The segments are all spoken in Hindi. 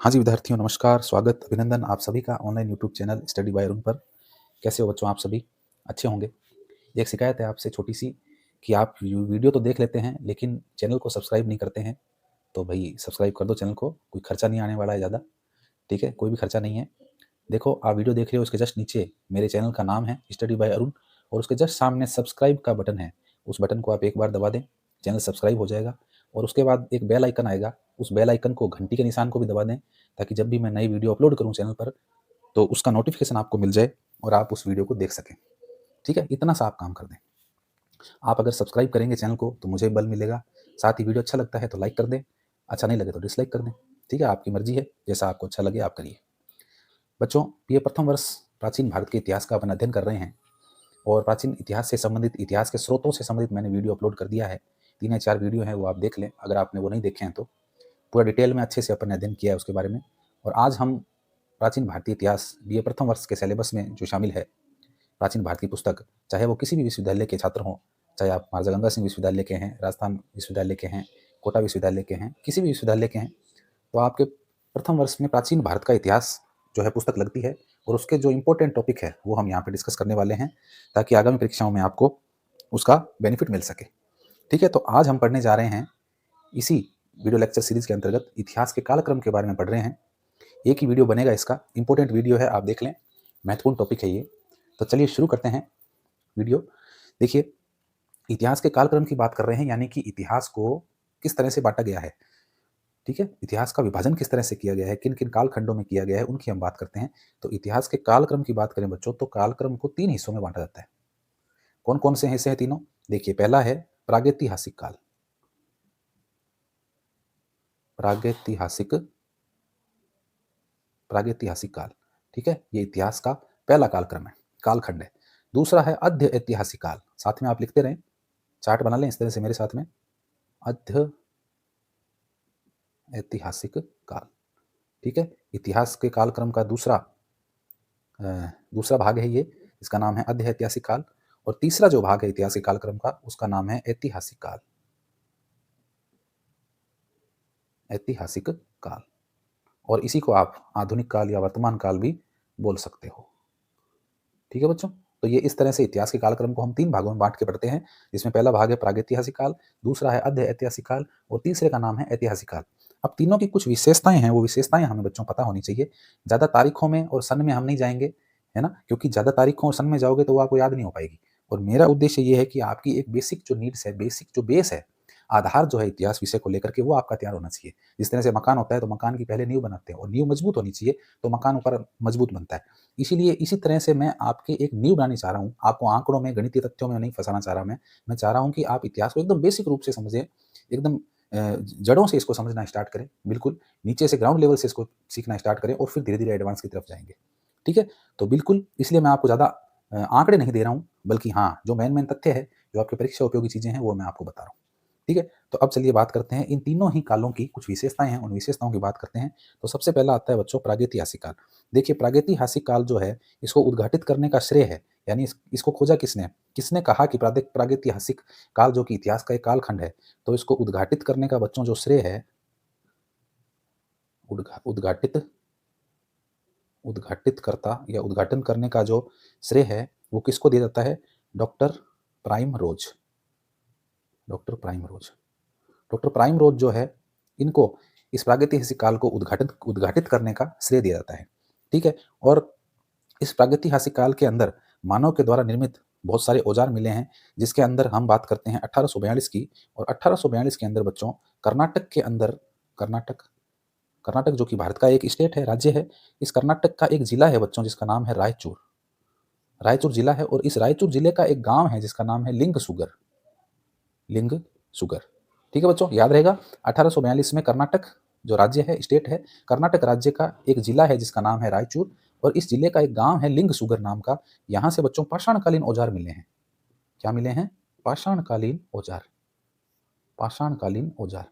हाँ जी, विद्यार्थियों नमस्कार, स्वागत, अभिनंदन आप सभी का online YouTube channel study bye Arun पर। कैसे हो बच्चों आप सभी? अच्छे होंगे। एक शिकायत है आपसे छोटी-सी कि आप वीडियो तो देख लेते हैं लेकिन चैनल को सब्सक्राइब नहीं करते हैं। तो भई सब्सक्राइब कर दो चैनल को, कोई खर्चा नहीं आने वाला है ज़्यादा, ठीक है? कोई भी खर्चा नहीं है। देखो आप वीडियो देख रहे हो, उसके जस्ट नीचे मेरे चैनल का नाम है स्टडी बाय अरुण और उसके जस्ट सामने सब्सक्राइब का बटन है। उस बटन को आप एक बार दबा दें, चैनल सब्सक्राइब हो जाएगा और उसके बाद एक बेल आइकन आएगा। उस बेल आइकन को घंटी के निशान को भी दबा दें ताकि जब भी मैं नई वीडियो अपलोड करूँ चैनल पर तो उसका नोटिफिकेशन आपको मिल जाए और आप उस वीडियो को देख सकें। ठीक है? इतना सा आप काम कर दें। आप अगर सब्सक्राइब करेंगे चैनल को तो मुझे बल मिलेगा। साथ ही वीडियो अच्छा लगता है तो लाइक कर दें, अच्छा नहीं लगे तो डिसलाइक कर दें। ठीक है? आपकी मर्ज़ी है, जैसा आपको अच्छा लगे आप करिए। बच्चों, ये प्रथम वर्ष प्राचीन भारत के इतिहास का अपन अध्ययन कर रहे हैं और प्राचीन इतिहास से संबंधित, इतिहास के स्रोतों से संबंधित मैंने वीडियो अपलोड कर दिया है। 3 या 4 वीडियो हैं, वो आप देख लें। अगर आपने वो नहीं देखे हैं तो पूरा डिटेल में अच्छे से अपन ने अध्ययन किया है उसके बारे में। और आज हम प्राचीन भारतीय इतिहास बीए प्रथम वर्ष के सिलेबस में जो शामिल है, प्राचीन भारत की पुस्तक, चाहे वो किसी भी विश्वविद्यालय के छात्र हों, चाहे आप महाराजा गंगा सिंह विश्वविद्यालय के हैं, राजस्थान विश्वविद्यालय के हैं, कोटा विश्वविद्यालय के हैं, किसी भी विश्वविद्यालय के हैं, तो आपके प्रथम वर्ष में प्राचीन भारत का इतिहास जो है पुस्तक लगती है और उसके जो इम्पोर्टेंट टॉपिक है वो हम यहाँ पे डिस्कस करने वाले हैं ताकि आगामी परीक्षाओं में आपको उसका बेनिफिट मिल सके। ठीक है? तो आज हम पढ़ने जा रहे हैं इसी वीडियो लेक्चर सीरीज के अंतर्गत इतिहास के कालक्रम के बारे में पढ़ रहे हैं। एक ही वीडियो बनेगा, इसका इंपॉर्टेंट वीडियो है, आप देख लें, महत्वपूर्ण टॉपिक है ये। तो चलिए शुरू करते हैं वीडियो। देखिए, इतिहास के कालक्रम की बात कर रहे हैं, यानी कि इतिहास को किस तरह से बांटा गया है। ठीक है? इतिहास का विभाजन किस तरह से किया गया है, किन किन कालखंडों में किया गया है, उनकी हम बात करते हैं। तो इतिहास के कालक्रम की बात करें बच्चों, तो कालक्रम को 3 हिस्सों में बांटा जाता है। कौन कौन से हिस्से हैं तीनों? देखिए, पहला है प्रागैतिहासिक काल। प्रागैतिहासिक प्रागैतिहासिक काल, ठीक है? ये इतिहास का पहला कालक्रम है, कालखंड है। दूसरा है अध्य ऐतिहासिक काल। साथ में आप लिखते रहें, चार्ट बना लें इस तरह से मेरे साथ में। अध्य ऐतिहासिक काल, ठीक है? इतिहास के कालक्रम का दूसरा भाग है ये, इसका नाम है अध्य ऐतिहासिक काल। और तीसरा जो भाग है इतिहास के कालक्रम का, उसका नाम है ऐतिहासिक काल। ऐतिहासिक काल, और इसी को आप आधुनिक काल या वर्तमान काल भी बोल सकते हो। ठीक है बच्चों? तो ये इस तरह से इतिहास के कालक्रम को हम 3 भागों में बांट के पढ़ते हैं, जिसमें पहला भाग है प्रागैतिहासिक काल, दूसरा है अध्य ऐतिहासिक काल और तीसरे का नाम है ऐतिहासिक काल। अब तीनों की कुछ विशेषताएं हैं, वो विशेषताएं हमें बच्चों पता होनी चाहिए। ज़्यादा तारीखों में और सन में हम नहीं जाएंगे, है ना? क्योंकि ज़्यादा तारीखों और सन में जाओगे तो वो आपको याद नहीं हो पाएगी। और मेरा उद्देश्य ये है कि आपकी एक बेसिक जो नीड्स है, बेसिक जो बेस है, आधार जो है इतिहास विषय को लेकर के, वो आपका तैयार होना चाहिए। जिस तरह से मकान होता है तो मकान की पहले नींव बनाते हैं और नींव मजबूत होनी चाहिए तो मकान ऊपर मजबूत बनता है। इसीलिए इसी तरह से मैं आपके एक नींव बनानी चाह रहा हूँ। आपको आंकड़ों में, गणितीय तथ्यों में नहीं फँसाना चाह रहा मैं चाह रहा हूँ कि आप इतिहास को एकदम बेसिक रूप से समझें, एकदम जड़ों से इसको समझना स्टार्ट करें, बिल्कुल नीचे से ग्राउंड लेवल से इसको सीखना स्टार्ट करें और फिर धीरे-धीरे एडवांस की तरफ जाएँगे। ठीक है? तो बिल्कुल इसलिए मैं आपको ज़्यादा आंकड़े नहीं दे रहा हूँ, बल्कि हाँ, जो मेन तथ्य है, जो आपकी परीक्षा उपयोगी चीज़ें हैं, वो मैं आपको बता रहा हूँ। ठीक है? तो अब चलिए बात करते हैं इन तीनों ही कालों की कुछ विशेषताएँ हैं, उन विशेषताओं की बात करते हैं। तो सबसे पहला आता है बच्चों प्रागैतिहासिक काल। देखिए, प्रागैतिहासिक काल जो है, इसको उद्घाटित करने का श्रेय है, यानी इसको खोजा किसने? किसने कहा कि प्रागैतिहासिक काल जो कि इतिहास का एक कालखंड है, तो इसको उद्घाटित करने का बच्चों जो श्रेय है, उद्घाटित उद्घाटितकर्ता या उद्घाटन करने का जो श्रेय है, वो किसको दिया जाता है? डॉक्टर प्राइम रोज। डॉक्टर प्राइम रोज। डॉक्टर प्राइम रोज जो है, इनको इस प्रागैतिहासिक काल को उद्घाटित करने का श्रेय दिया जाता है। ठीक है? और इस प्रागैतिहासिक काल के अंदर मानव के द्वारा निर्मित बहुत सारे औजार मिले हैं, जिसके अंदर हम बात करते हैं 1842 की। और 1842 के अंदर बच्चों कर्नाटक के अंदर, कर्नाटक कर्नाटक जो कि भारत का एक स्टेट है, राज्य है, इस कर्नाटक का एक जिला है बच्चों जिसका नाम है रायचूर। रायचूर जिला है और इस रायचूर जिले का एक गाँव है जिसका नाम है लिंगसुगर। लिंगसुगर। ठीक है बच्चों, याद रहेगा। 1842 में कर्नाटक जो राज्य है, स्टेट है, कर्नाटक राज्य का एक जिला है जिसका नाम है रायचूर और इस जिले का एक गांव है लिंगसुगर नाम का। यहाँ से बच्चों पाषाणकालीन औजार मिले हैं। क्या मिले हैं? पाषाणकालीन औजार। पाषाणकालीन औजार।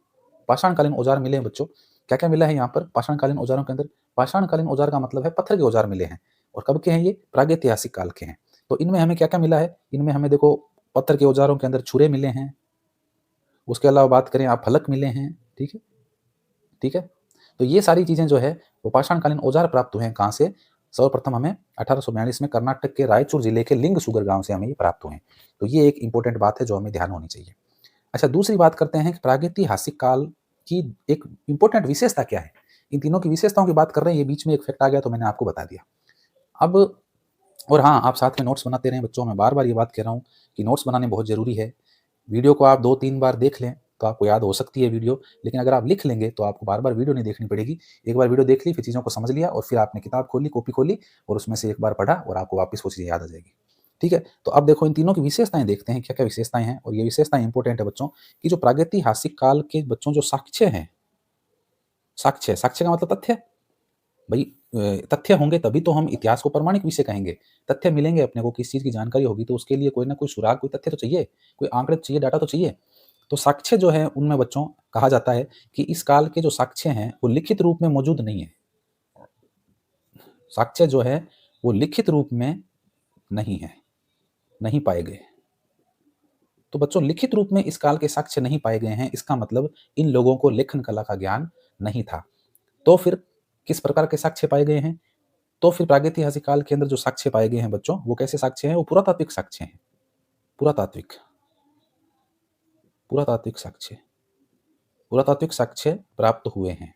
पाषाणकालीन औजार मिले हैं बच्चों। क्या क्या मिला है यहाँ पर पाषाणकालीन औजारों के अंदर? पाषाणकालीन औजार का मतलब है पत्थर के औजार मिले हैं। और कब के हैं ये? प्रागैतिहासिक काल के हैं। तो इनमें हमें क्या क्या मिला है? इनमें हमें देखो, पत्थर के औजारों के अंदर छुरे मिले हैं। उसके अलावा बात करें आप, फलक मिले हैं। ठीक है? ठीक है? तो ये सारी चीज़ें जो है वो पाषाणकालीन औजार प्राप्त हुए हैं कहाँ से? सर्वप्रथम हमें 1842 में कर्नाटक के रायचूर जिले के लिंगसुगर गांव से हमें ये प्राप्त हुए हैं। तो ये एक इंपॉर्टेंट बात है जो हमें ध्यान होनी चाहिए। अच्छा, दूसरी बात करते हैं कि प्रागैतिहासिक काल की एक इंपॉर्टेंट विशेषता क्या है? इन तीनों की विशेषताओं की बात कर रहे हैं, ये बीच में एक फैक्ट आ गया तो मैंने आपको बता दिया। अब और हाँ, आप साथ में नोट्स बनाते रहें बच्चों, मैं बार-बार ये बात कह रहा हूँ कि नोट्स बनाने बहुत ज़रूरी है। वीडियो को आप 2-3 बार देख लें, तो आपको याद हो सकती है वीडियो, लेकिन अगर आप लिख लेंगे तो आपको बार-बार वीडियो नहीं देखनी पड़ेगी। एक बार वीडियो देख ली, फिर चीज़ों को समझ लिया और फिर आपने किताब खोली, कॉपी खोली और उसमें से एक बार पढ़ा और आपको वापस वो चीज़ें याद आ जाएगी। ठीक है? तो अब देखो इन तीनों की विशेषताएँ देखते हैं, क्या-क्या विशेषताएँ हैं और ये विशेषताएँ इंपॉर्टेंट है बच्चों कि जो प्रागैतिहासिक काल के बच्चों जो साक्ष्य हैं, साक्ष्य का मतलब तथ्य। भई तथ्य होंगे तभी तो हम इतिहास को प्रामाणिक विषय कहेंगे। तथ्य मिलेंगे अपने को, किसी चीज़ की जानकारी होगी तो उसके लिए कोई ना कोई सुराग, कोई तथ्य तो चाहिए, कोई आंकड़े तो चाहिए, डाटा तो चाहिए। तो साक्ष्य जो है उनमें बच्चों कहा जाता है कि इस काल के जो साक्ष्य हैं वो लिखित रूप में मौजूद नहीं है। साक्ष्य जो है वो लिखित रूप में नहीं है, नहीं पाए गए। तो बच्चों लिखित रूप में इस काल के साक्ष्य नहीं पाए गए हैं, इसका मतलब इन लोगों को लेखन कला का ज्ञान नहीं था। तो फिर किस प्रकार के साक्ष्य पाए गए हैं? तो फिर प्रागैतिहासिक काल के अंदर जो साक्ष्य पाए गए हैं बच्चों, वो कैसे साक्ष्य हैं? वो पुरातात्विक साक्ष्य हैं। पुरातात्विक पुरातात्विक साक्ष्य पुरातात्विक साक्ष्य प्राप्त हुए हैं।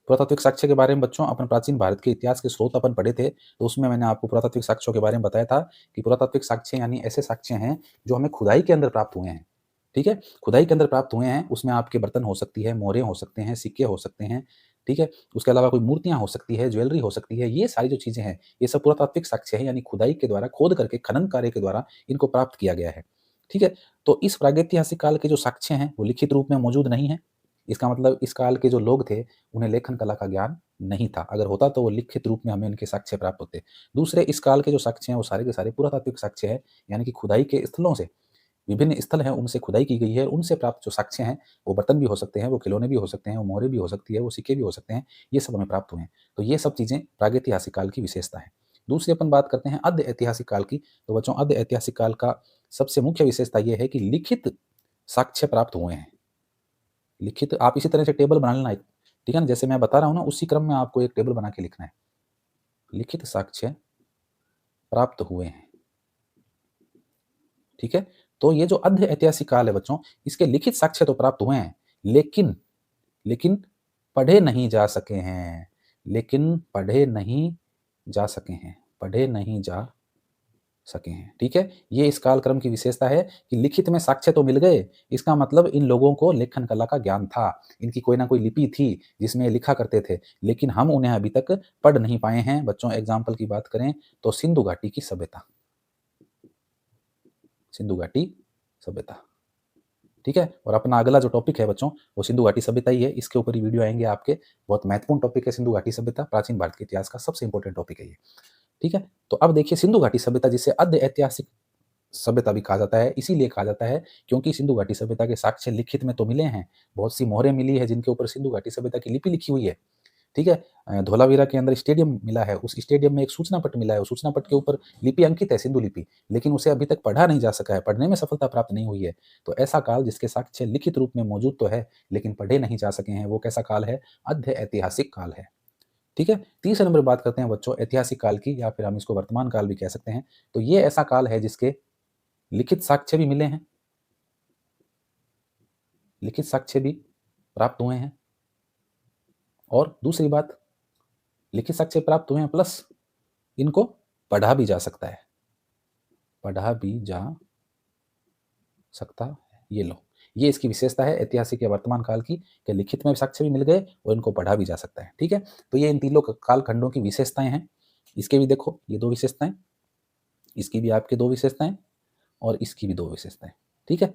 पुरातात्विक साक्ष्य के बारे में बच्चों अपन प्राचीन भारत के इतिहास के स्रोत अपन पढ़े थे, तो उसमें मैंने आपको पुरातात्विक साक्ष्यों के बारे में बताया था कि पुरातात्विक साक्ष्य यानी ऐसे साक्ष्य हैं जो हमें खुदाई के अंदर प्राप्त हुए हैं। ठीक है? खुदाई के अंदर प्राप्त हुए हैं, उसमें आपके बर्तन हो सकती है, मोहरें हो सकते हैं, सिक्के हो सकते हैं, ठीक है? उसके अलावा कोई मूर्तियाँ हो सकती है, ज्वेलरी हो सकती है, ये सारी जो चीज़ें हैं, ये सब पुरातात्विक साक्ष्य है यानी खुदाई के द्वारा, खोद करके, खनन कार्य के द्वारा इनको प्राप्त किया गया है। ठीक है? तो इस प्रागैतिहासिक काल के जो साक्ष्य हैं, वो लिखित रूप में मौजूद नहीं हैं। इसका मतलब इस काल के जो लोग थे, उन्हें लेखन कला का ज्ञान नहीं था। अगर होता तो वो लिखित रूप में हमें उनके साक्ष्य प्राप्त होते। दूसरे इस काल के जो साक्ष्य हैं, वो सारे के सारे पुरातात्विक साक्ष्य हैं, यानी कि खुदाई के स्थलों से, विभिन्न स्थल हैं उनसे खुदाई की गई है, उनसे प्राप्त जो साक्ष्य हैं, वो बर्तन भी हो सकते हैं, वो खिलौने भी हो सकते हैं, वो मोहरें भी हो सकती है, वो सिक्के भी हो सकते हैं, ये सब हमें प्राप्त हुए हैं। तो ये सब चीज़ें प्रागैतिहासिक काल की विशेषता है। दूसरी अपन बात करते हैं अर्ध ऐतिहासिक काल की, तो बच्चों अर्ध ऐतिहासिक काल का सबसे मुख्य विशेषता ये है कि लिखित साक्ष्य प्राप्त हुए हैं। लिखित आप इसी तरह से टेबल बना लेना, ठीक है ना? जैसे मैं बता रहा हूँ ना, उसी क्रम में आपको एक टेबल बना के लिखना है। लिखित साक्ष्य प्राप्त हुए हैं, ठीक है? तो ये जो अर्ध ऐतिहासिक काल है बच्चों, इसके लिखित साक्ष्य तो प्राप्त हुए हैं, लेकिन लेकिन पढ़े नहीं जा सके हैं, लेकिन पढ़े नहीं जा सके हैं, पढ़े नहीं जा सके हैं, ठीक है? ये इस कालक्रम की विशेषता है कि लिखित में साक्ष्य तो मिल गए, इसका मतलब इन लोगों को लेखन कला का ज्ञान था, इनकी कोई ना कोई लिपि थी जिसमें ये लिखा करते थे, लेकिन हम उन्हें अभी तक पढ़ नहीं पाए हैं। बच्चों एग्जाम्पल की बात करें तो सिंधु घाटी की सभ्यता, सिंधु घाटी सभ्यता, ठीक है? और अपना अगला जो टॉपिक है बच्चों, वो सिंधु घाटी सभ्यता ही है, इसके ऊपर ही वीडियो आएंगे आपके। बहुत महत्वपूर्ण टॉपिक है सिंधु घाटी सभ्यता, प्राचीन भारत के इतिहास का सबसे इंपॉर्टेंट टॉपिक है ये, ठीक है? तो अब देखिए सिंधु घाटी सभ्यता जिसे अर्ध ऐतिहासिक सभ्यता भी कहा जाता है, इसीलिए कहा जाता है क्योंकि सिंधु घाटी सभ्यता के साक्ष्य लिखित में तो मिले हैं, बहुत सी मोहरें मिली है जिनके ऊपर सिंधु घाटी सभ्यता की लिपि लिखी हुई है, ठीक है? धोलावीरा के अंदर स्टेडियम मिला है, उस स्टेडियम में एक सूचना पट मिला है, उस सूचना पट के ऊपर लिपि अंकित है, सिंधु लिपि, लेकिन उसे अभी तक पढ़ा नहीं जा सका है, पढ़ने में सफलता प्राप्त नहीं हुई है। तो ऐसा काल जिसके साक्ष्य लिखित रूप में मौजूद तो है, लेकिन पढ़े नहीं जा सके हैं, वो कैसा काल है? अर्ध ऐतिहासिक काल है, ठीक है? तीसरे नंबर बात करते हैं बच्चों ऐतिहासिक काल की, या फिर हम इसको वर्तमान काल भी कह सकते हैं। तो ये ऐसा काल है जिसके लिखित साक्ष्य भी मिले हैं, लिखित साक्ष्य भी प्राप्त हुए हैं, और दूसरी बात, लिखित साक्ष्य प्राप्त हुए हैं प्लस इनको पढ़ा भी जा सकता है, पढ़ा भी जा सकता है। ये लो, ये इसकी विशेषता है ऐतिहासिक या वर्तमान काल की कि लिखित में साक्ष्य भी मिल गए और इनको पढ़ा भी जा सकता है, ठीक है? तो ये इन तीनों कालखंडों की विशेषताएं हैं। इसके भी देखो ये दो विशेषताएं, इसकी भी आपके दो विशेषताएं, और इसकी भी दो विशेषताएं, ठीक है?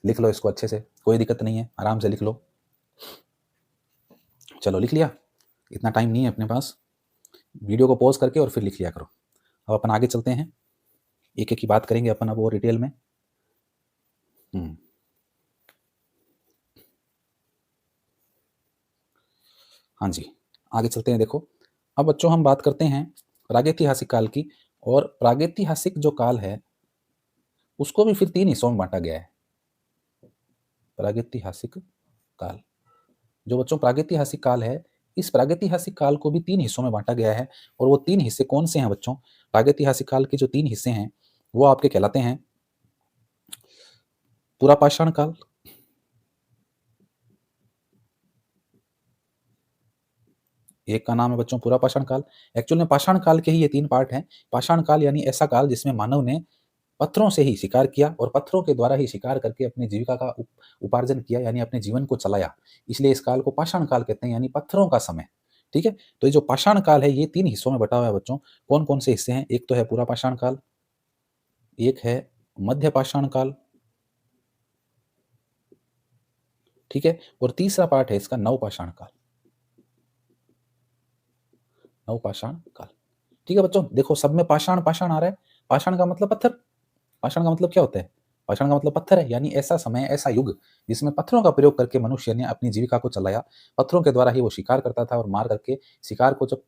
लिख लो इसको अच्छे से, कोई दिक्कत नहीं है, आराम से लिख लो। चलो लिख लिया, इतना टाइम नहीं है अपने पास, वीडियो को पॉज करके और फिर लिख लिया करो। अब अपन आगे चलते हैं, एक एक की बात करेंगे अपन अब और डिटेल में। हाँ जी, आगे चलते हैं। देखो अब बच्चों हम बात करते हैं प्रागैतिहासिक काल की, और प्रागैतिहासिक जो काल है उसको भी फिर 3 हिस्सों में बांटा गया है। प्रागैतिहासिक काल, जो बच्चों प्रागैतिहासिक काल है इस प्रागैतिहासिक काल को भी 3 हिस्सों में बांटा गया है, और वो 3 हिस्से कौन से हैं बच्चों? प्रागैतिहासिक काल के जो 3 हिस्से हैं वो आपके कहलाते हैं पुरापाषाण काल, एक का नाम है बच्चों पुरापाषाण काल। एक्चुअल में पाषाण काल के ही ये 3 पार्ट हैं। पाषाण काल यानी ऐसा काल जिसमें मानव ने पत्थरों से ही शिकार किया और पत्थरों के द्वारा ही शिकार करके अपनी जीविका का उपार्जन किया, यानी अपने जीवन को चलाया। इसलिए इस काल को पाषाण काल कहते हैं, यानी पत्थरों का समय। ठीक है, तो ये जो पाषाण काल है ये 3 हिस्सों में बटा हुआ है बच्चों। कौन कौन से हिस्से हैं? एक तो है पुरापाषाण काल, एक है मध्य पाषाण काल, ठीक है, और तीसरा पार्ट है इसका नवपाषाण काल। नवपाषाण काल, ठीक है बच्चों। देखो सब में पाषाण पाषाण आ रहा है। पाषाण का मतलब पत्थर, पाषाण का मतलब क्या होता है? पाषाण का मतलब पत्थर है, यानी ऐसा समय, ऐसा युग जिसमें पत्थरों का प्रयोग करके मनुष्य ने अपनी जीविका को चलाया। पत्थरों के द्वारा ही वो शिकार करता था, और मार करके शिकार को जब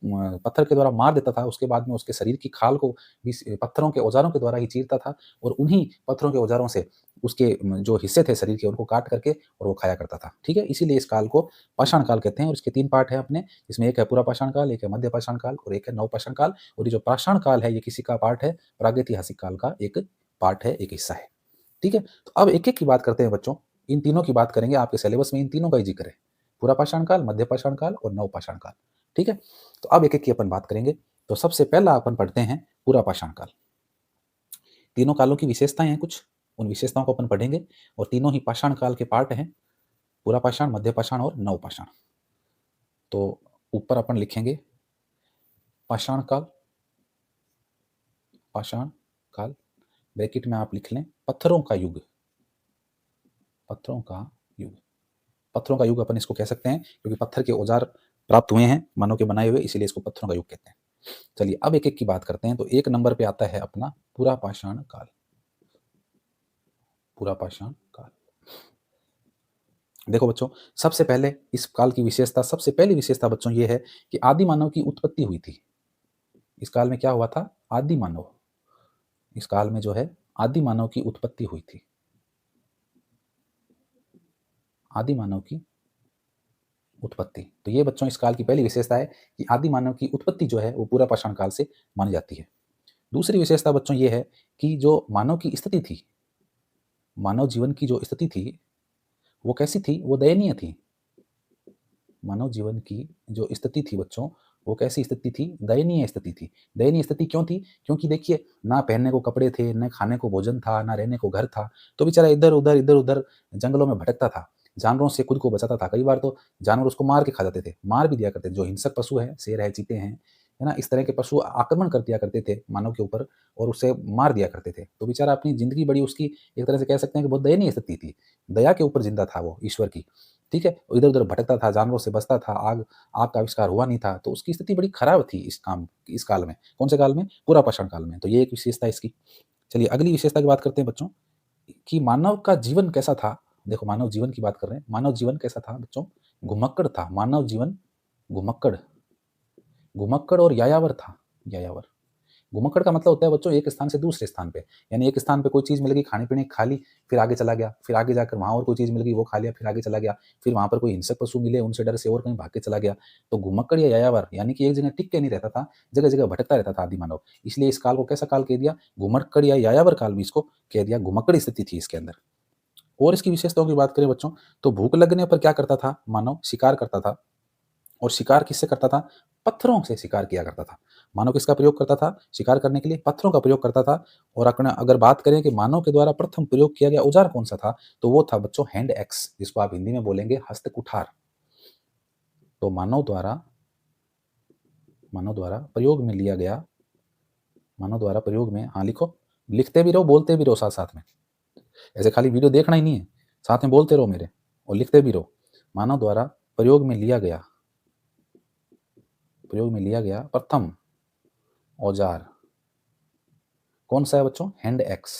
पत्थर के द्वारा मार देता था, उसके बाद में उसके शरीर की खाल को भी पत्थरों के औजारों के द्वारा ही चीरता था, और उन्हीं पत्थरों के औजारों से उसके जो हिस्से थे शरीर के उनको काट करके और वो खाया करता था। ठीक है, इसीलिए इस काल को पाषाण काल कहते हैं। और इसके 3 पार्ट हैं अपने, जिसमें एक है पुरापाषाण काल, एक है मध्य पाषाण काल और एक है नवपाषाण काल। और ये जो पाषाण काल है ये किसी का पार्ट है? प्रागैतिहासिक काल का एक पार्ट है, एक हिस्सा है। ठीक है, तो अब एक एक की बात करते हैं बच्चों। इन तीनों की बात करेंगे, आपके सिलेबस में इन तीनों का ही जिक्र है, पुरापाषाण काल, मध्य पाषाण काल और नवपाषाण काल। ठीक है, तो अब एक एक की अपन बात करेंगे। तो सबसे पहला अपन पढ़ते हैं पुरापाषाण काल। तीनों कालों की विशेषताएं हैं कुछ, उन विशेषताओं को अपन पढ़ेंगे, और तीनों ही पाषाण काल के पार्ट हैं, पुरापाषाण, मध्य पाषाण और नवपाषाण। तो ऊपर अपन लिखेंगे पाषाण काल, पाषाण काल, ब्रैकेट में आप लिख लें पत्थरों का युग, पत्थरों का युग। पत्थरों का युग अपन इसको कह सकते हैं क्योंकि पत्थर के औजार प्राप्त हुए हैं मानव के बनाए हुए, इसीलिए इसको पत्थरों का युग कहते हैं। चलिए अब एक एक की बात करते हैं। तो एक नंबर पे आता है अपना पुरापाषाण काल। पुरापाषाण काल, देखो बच्चों, सबसे पहले इस काल की विशेषता, सबसे पहली विशेषता बच्चों ये है कि आदि मानव की उत्पत्ति हुई थी। इस काल में क्या हुआ था? आदि मानव, इस काल में जो है आदि मानव की उत्पत्ति हुई थी। आदि मानव की उत्पत्ति, तो ये बच्चों इस काल की पहली विशेषता है कि आदि मानव की उत्पत्ति जो है वो पुरापाषाण काल से मानी जाती है। दूसरी विशेषता बच्चों ये है कि जो मानव की स्थिति थी, मानव जीवन की जो स्थिति थी वो कैसी थी? वो दयनीय थी। मानव जीवन की जो स्थिति थी बच्चों, वो कैसी स्थिति थी? दयनीय स्थिति थी। दयनीय स्थिति क्यों थी? क्योंकि देखिए, ना पहनने को कपड़े थे, न खाने को भोजन था, ना रहने को घर था, तो बेचारा इधर-उधर जंगलों में भटकता था, जानवरों से खुद को बचाता था। कई बार तो जानवर उसको मार के खा जाते थे, मार भी दिया करते थे। जो हिंसक पशु हैं, शेर है, चीते हैं, है ना? इस तरह के पशु आक्रमण कर दिया करते थे मानव के ऊपर और उसे मार दिया करते थे। तो बेचारा अपनी ज़िंदगी बड़ी उसकी एक तरह से कह सकते हैं कि बहुत दयनीय स्थिति थी। दया के ऊपर ज़िंदा था वो ईश्वर की। ठीक है? इधर-उधर भटकता था, जानवरों से बचता था, आग आग का आविष्कार हुआ नहीं था, तो उसकी स्थिति बड़ी खराब थी इस काल में। कौन से काल में? पुरापाषाण काल में। तो ये एक विशेषता है इसकी। चलिए अगली विशेषता की बात करते हैं बच्चों, कि मानव का जीवन कैसा था? देखो मानव जीवन की बात कर रहे हैं। मानव जीवन कैसा था बच्चों? घुमक्कड़ था। मानव जीवन घुमक्कड़, घुमक्कड़ और यायावर था। यायावर, घुमक्कड़ का मतलब होता है बच्चों एक स्थान से दूसरे स्थान पे, यानी एक स्थान पे कोई चीज़ मिल गई खाने-पीने की, खा ली, फिर आगे चला गया, फिर आगे जाकर वहाँ और कोई चीज़ मिल गई, वो खा लिया, फिर आगे चला गया, फिर वहाँ पर कोई हिंसक पशु मिले, उनसे डर से और कहीं भाग के चला गया। तो घुमक्कड़ या यायावर यानी कि एक जगह टिक के नहीं रहता था, जगह-जगह भटकता रहता था आदि मानव। इसलिए इस काल को कैसा काल कह दिया? घुमक्कड़ या यायावर काल भी इसको कह दिया, घुमक्कड़ स्थिति थी इसके अंदर। और इसकी विशेषताओं की बात करें बच्चों, तो भूख लगने पर क्या करता था मानव? शिकार करता था। और शिकार किससे करता था? पत्थरों से शिकार किया करता था। मानव किसका प्रयोग करता था शिकार करने के लिए? पत्थरों का प्रयोग करता था। और अगर बात करें कि मानव के द्वारा प्रथम प्रयोग किया गया औजार कौन सा था, तो वो था बच्चों हैंड एक्स, जिसको आप हिंदी में बोलेंगे हस्त कुठार। तो मानव द्वारा प्रयोग में लिया गया, मानव द्वारा प्रयोग में, हाँ लिखो, लिखते भी रहो, बोलते भी रहो साथ साथ में, ऐसे खाली वीडियो देखना ही नहीं है, साथ में बोलते रहो मेरे और लिखते भी रहो। मानव द्वारा प्रयोग में लिया गया, प्रयोग में लिया गया प्रथम औजार कौन सा है बच्चों? Hand axe.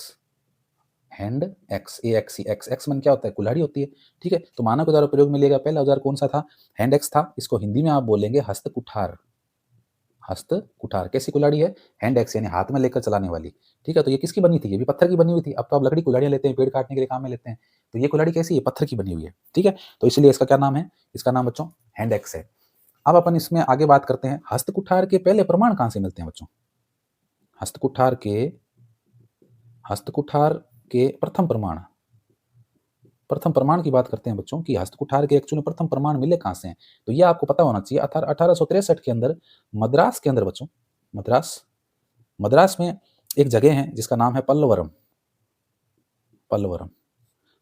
हैंड एक्स, ए एक्स, एक्स एक्स मन क्या होता है? कुल्हाड़ी होती है। ठीक है, तो मानव के द्वारा प्रयोग में लिया गया पहला औजार कौन सा था? हैंड एक्स था। इसको हिंदी में आप बोलेंगे हस्त कुठार। हस्त कुठार कैसी कुल्हाड़ी है? हैंड एक्स, यानी हाथ में लेकर चलाने वाली। ठीक है, तो ये किसकी बनी थी? ये भी पत्थर की बनी हुई थी। अब तो आप लकड़ी कुल्हाड़ियां लेते हैं, पेड़ काटने के लिए काम में लेते हैं, तो ये कुल्हाड़ी कैसी है? पत्थर की बनी हुई है। ठीक है, तो इसलिए इसका क्या नाम है? इसका नाम बच्चों हैंड एक्स है। अब अपन इसमें आगे बात करते हैं, हस्त कुठार के पहले प्रमाण कहाँ से मिलते हैं बच्चों? हस्त कुठार के प्रथम प्रमाण की बात करते हैं बच्चों कि हस्त कुठार के एक्चुअली प्रथम प्रमाण मिले कहाँ से हैं? तो ये आपको पता होना चाहिए 1863 के अंदर मद्रास के अंदर बच्चों, मद्रास में एक जगह है जिसका नाम है पल्लवरम।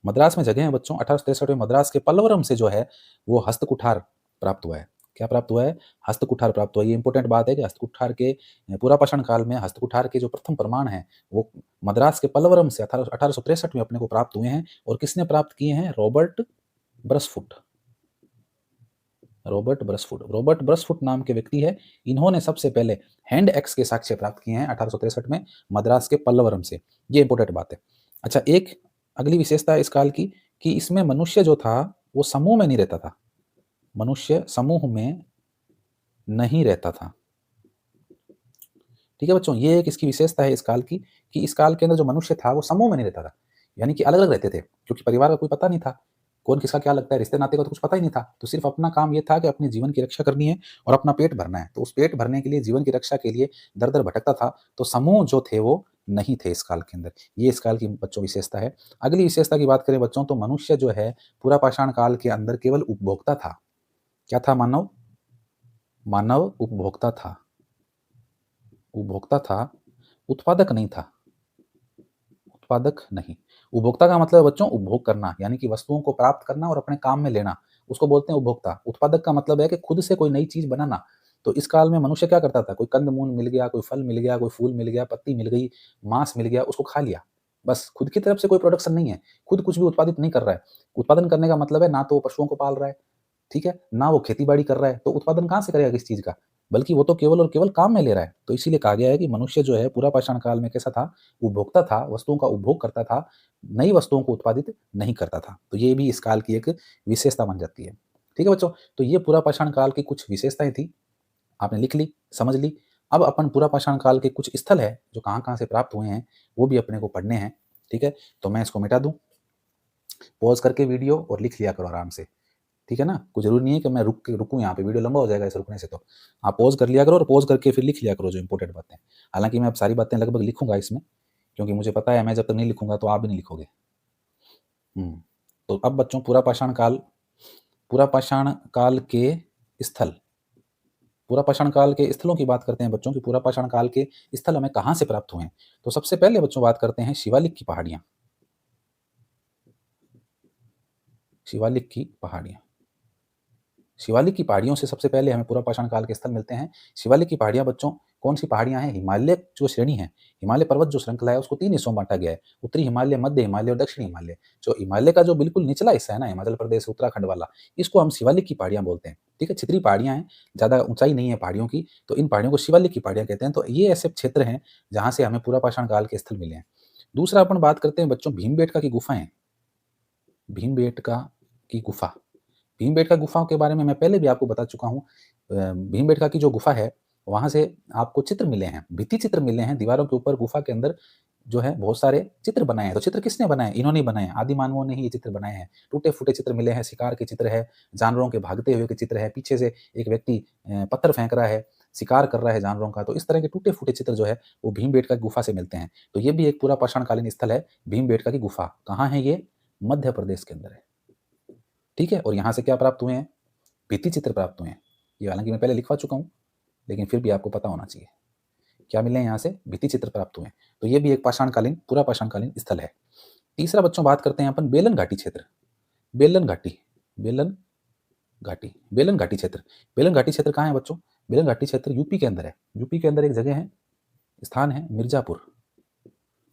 मद्रास में जगह है बच्चों, 1863 में मद्रास के पल्लवरम से जो है वो हस्त कुठार प्राप्त हुआ है। क्या प्राप्त हुआ है? हस्त कुठार प्राप्त हुआ है। ये इंपॉर्टेंट बात है कि हस्त कुठार के पुरापाषाण काल में हस्त कुठार के जो प्रथम प्रमाण हैं वो मद्रास के पल्लवरम से 1863 में अपने को प्राप्त हुए हैं। और किसने प्राप्त किए हैं? रॉबर्ट ब्रसफुट नाम के व्यक्ति है। इन्होंने सबसे पहले हैंड एक्स के साक्ष्य प्राप्त किए हैं 1863 में मद्रास के पल्लवरम से। ये इंपॉर्टेंट बात है। अच्छा, एक अगली विशेषता है इस काल की कि इसमें मनुष्य जो था वो समूह में नहीं रहता था। मनुष्य समूह में नहीं रहता था। ठीक है बच्चों, ये एक इसकी विशेषता है इस काल की कि इस काल के अंदर जो मनुष्य था वो समूह में नहीं रहता था, यानी कि अलग अलग रहते थे, क्योंकि परिवार का कोई पता नहीं था, कौन किसका क्या लगता है, रिश्ते नाते का तो कुछ पता ही नहीं था। तो सिर्फ अपना काम ये था कि अपने जीवन की रक्षा करनी है और अपना पेट भरना है। तो उस पेट भरने के लिए, जीवन की रक्षा के लिए दर दर भटकता था। तो समूह जो थे वो नहीं थे इस काल के अंदर। ये इस काल की बच्चों विशेषता है। अगली विशेषता की बात करें बच्चों तो मनुष्य जो है पुरापाषाण काल के अंदर केवल उपभोक्ता था। क्या था? मानव उपभोक्ता था, उत्पादक नहीं था। उपभोक्ता का मतलब बच्चों उपभोग करना, यानी कि वस्तुओं को प्राप्त करना और अपने काम में लेना, उसको बोलते हैं उपभोक्ता। उत्पादक का मतलब है कि खुद से कोई नई चीज बनाना। तो इस काल में मनुष्य क्या करता था? कोई कंदमूल मिल गया, कोई फल मिल गया, कोई फूल मिल गया, पत्ती मिल गई, मांस मिल गया, उसको खा लिया, बस। खुद की तरफ से कोई प्रोडक्शन नहीं है, खुद कुछ भी उत्पादित नहीं कर रहा है। उत्पादन करने का मतलब है ना तो वो पशुओं को पाल रहा है, ठीक है, ना वो खेती बाड़ी कर रहा है, तो उत्पादन कहाँ से करेगा किस चीज का? बल्कि वो तो केवल और केवल काम में ले रहा है। तो इसीलिए कहा गया है कि मनुष्य जो है पुरापाषाण काल में कैसा था? उपभोक्ता था, वस्तुओं का उपभोग करता था, नई वस्तुओं को उत्पादित नहीं करता था। तो ये भी इस काल की एक विशेषता बन जाती है। ठीक है बच्चों, तो ये पुरापाषाण काल की कुछ विशेषताएं थी, आपने लिख ली, समझ ली। अब अपन पुरापाषाण काल के कुछ स्थल है जो कहाँ कहाँ से प्राप्त हुए हैं वो भी अपने को पढ़ने हैं। ठीक है, तो मैं इसको मिटा दूं, पॉज करके वीडियो और लिख लिया करो आराम से। ठीक है ना, कोई जरूरी नहीं है कि मैं रुकूं यहाँ पे, वीडियो लंबा हो जाएगा इसे रुकने से। तो आप पॉज कर लिया करो और पॉज करके फिर लिख लिया करो जो इंपॉर्टेंट बातें। हालांकि मैं अब सारी बातें लगभग लिखूंगा इसमें, क्योंकि मुझे पता है मैं जब तक नहीं लिखूंगा तो आप भी नहीं लिखोगे। तो अब बच्चों पुरापाषाण काल के स्थल, पुरापाषाण काल के स्थलों की बात करते हैं बच्चों की। पुरापाषाण काल के स्थल हमें कहाँ से प्राप्त हुए हैं? तो सबसे पहले बच्चों बात करते हैं शिवालिक की पहाड़ियां। शिवालिक की पहाड़ियों से सबसे पहले हमें पुरापाषाण काल के स्थल मिलते हैं। शिवालिक की पहाड़ियां बच्चों कौन सी पहाड़ियां हैं? हिमालय जो श्रेणी है, हिमालय पर्वत जो श्रृंखला है उसको 3 हिस्सों में बांटा गया है, उत्तरी हिमालय, मध्य हिमालय और दक्षिणी हिमालय। जो हिमालय का जो बिल्कुल निचला हिस्सा है ना, हिमाचल प्रदेश उत्तराखंड वाला, इसको हम शिवालिक की पहाड़ियां बोलते हैं। ठीक है, छितरी पहाड़ियां हैं, ज्यादा ऊंचाई नहीं है पहाड़ियों की, तो इन पहाड़ियों को शिवालिक की पहाड़ियां कहते हैं। तो ये ऐसे क्षेत्र हैं जहां से हमें पुरापाषाण काल के स्थल मिले हैं। दूसरा अपन बात करते हैं बच्चों भीमबेटका की गुफाएं। भीमबेटका की गुफा, भीमबेटका गुफाओं के बारे में मैं पहले भी आपको बता चुका हूँ। भीमबेटका की जो गुफा है वहाँ से आपको चित्र मिले हैं, भित्ति चित्र मिले हैं दीवारों के ऊपर। गुफा के अंदर जो है बहुत सारे चित्र बनाए हैं। तो चित्र किसने बनाए? इन्होंने बनाए हैं, आदि मानवों ने ही ये चित्र बनाए हैं। टूटे फूटे चित्र मिले हैं, शिकार के चित्र है, जानवरों के भागते हुए के चित्र है, पीछे से एक व्यक्ति पत्थर फेंक रहा है, शिकार कर रहा है जानवरों का। तो इस तरह के टूटे फूटे चित्र जो है वो भीमबेटका की गुफा से मिलते हैं। तो ये भी एक पूरा पाषाणकालीन स्थल है, भीमबेटका की गुफा। कहाँ है ये? मध्य प्रदेश के अंदर है। ठीक है, और यहाँ से क्या प्राप्त हुए हैं? भित्ति चित्र प्राप्त हुए हैं। ये हालांकि मैं पहले लिखवा चुका हूँ, लेकिन फिर भी आपको पता होना चाहिए क्या मिले हैं। यहाँ से भित्ति चित्र प्राप्त हुए। तो ये भी एक पाषाणकालीन, पूरा पाषाणकालीन स्थल है। तीसरा बच्चों बात करते हैं अपन बेलन घाटी क्षेत्र। बेलन घाटी क्षेत्र। बेलन घाटी क्षेत्र कहाँ है बच्चों? बेलन घाटी क्षेत्र यूपी के अंदर है। यूपी के अंदर एक जगह है, स्थान है मिर्जापुर,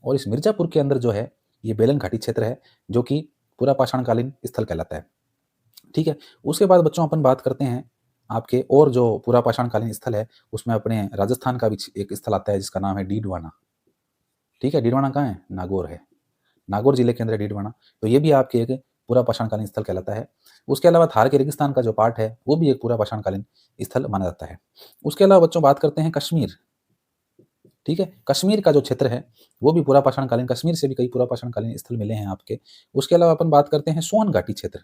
और इस मिर्जापुर के अंदर जो है ये बेलन घाटी क्षेत्र है, जो कि पूरा पाषाणकालीन स्थल कहलाता है। ठीक है, उसके बाद बच्चों अपन बात करते हैं आपके और जो पूरा पाषाणकालीन स्थल है उसमें अपने राजस्थान का भी एक स्थल आता है जिसका नाम है डीडवाना। ठीक है, डीडवाना कहाँ है? नागौर है, नागौर जिले के अंदर डीडवाना। तो ये भी आपके एक पूरा पाषाणकालीन स्थल कहलाता है। उसके अलावा थार के रेगिस्तान का जो पार्ट है वो भी एक पूरा पाषाणकालीन स्थल माना जाता है। उसके अलावा बच्चों बात करते हैं कश्मीर। ठीक है, कश्मीर का जो क्षेत्र है वो भी पूरा पाषाणकालीन, कश्मीर से भी कई पूरा पाषाणकालीन स्थल मिले हैं आपके। उसके अलावा अपन बात करते हैं सोहन घाटी क्षेत्र।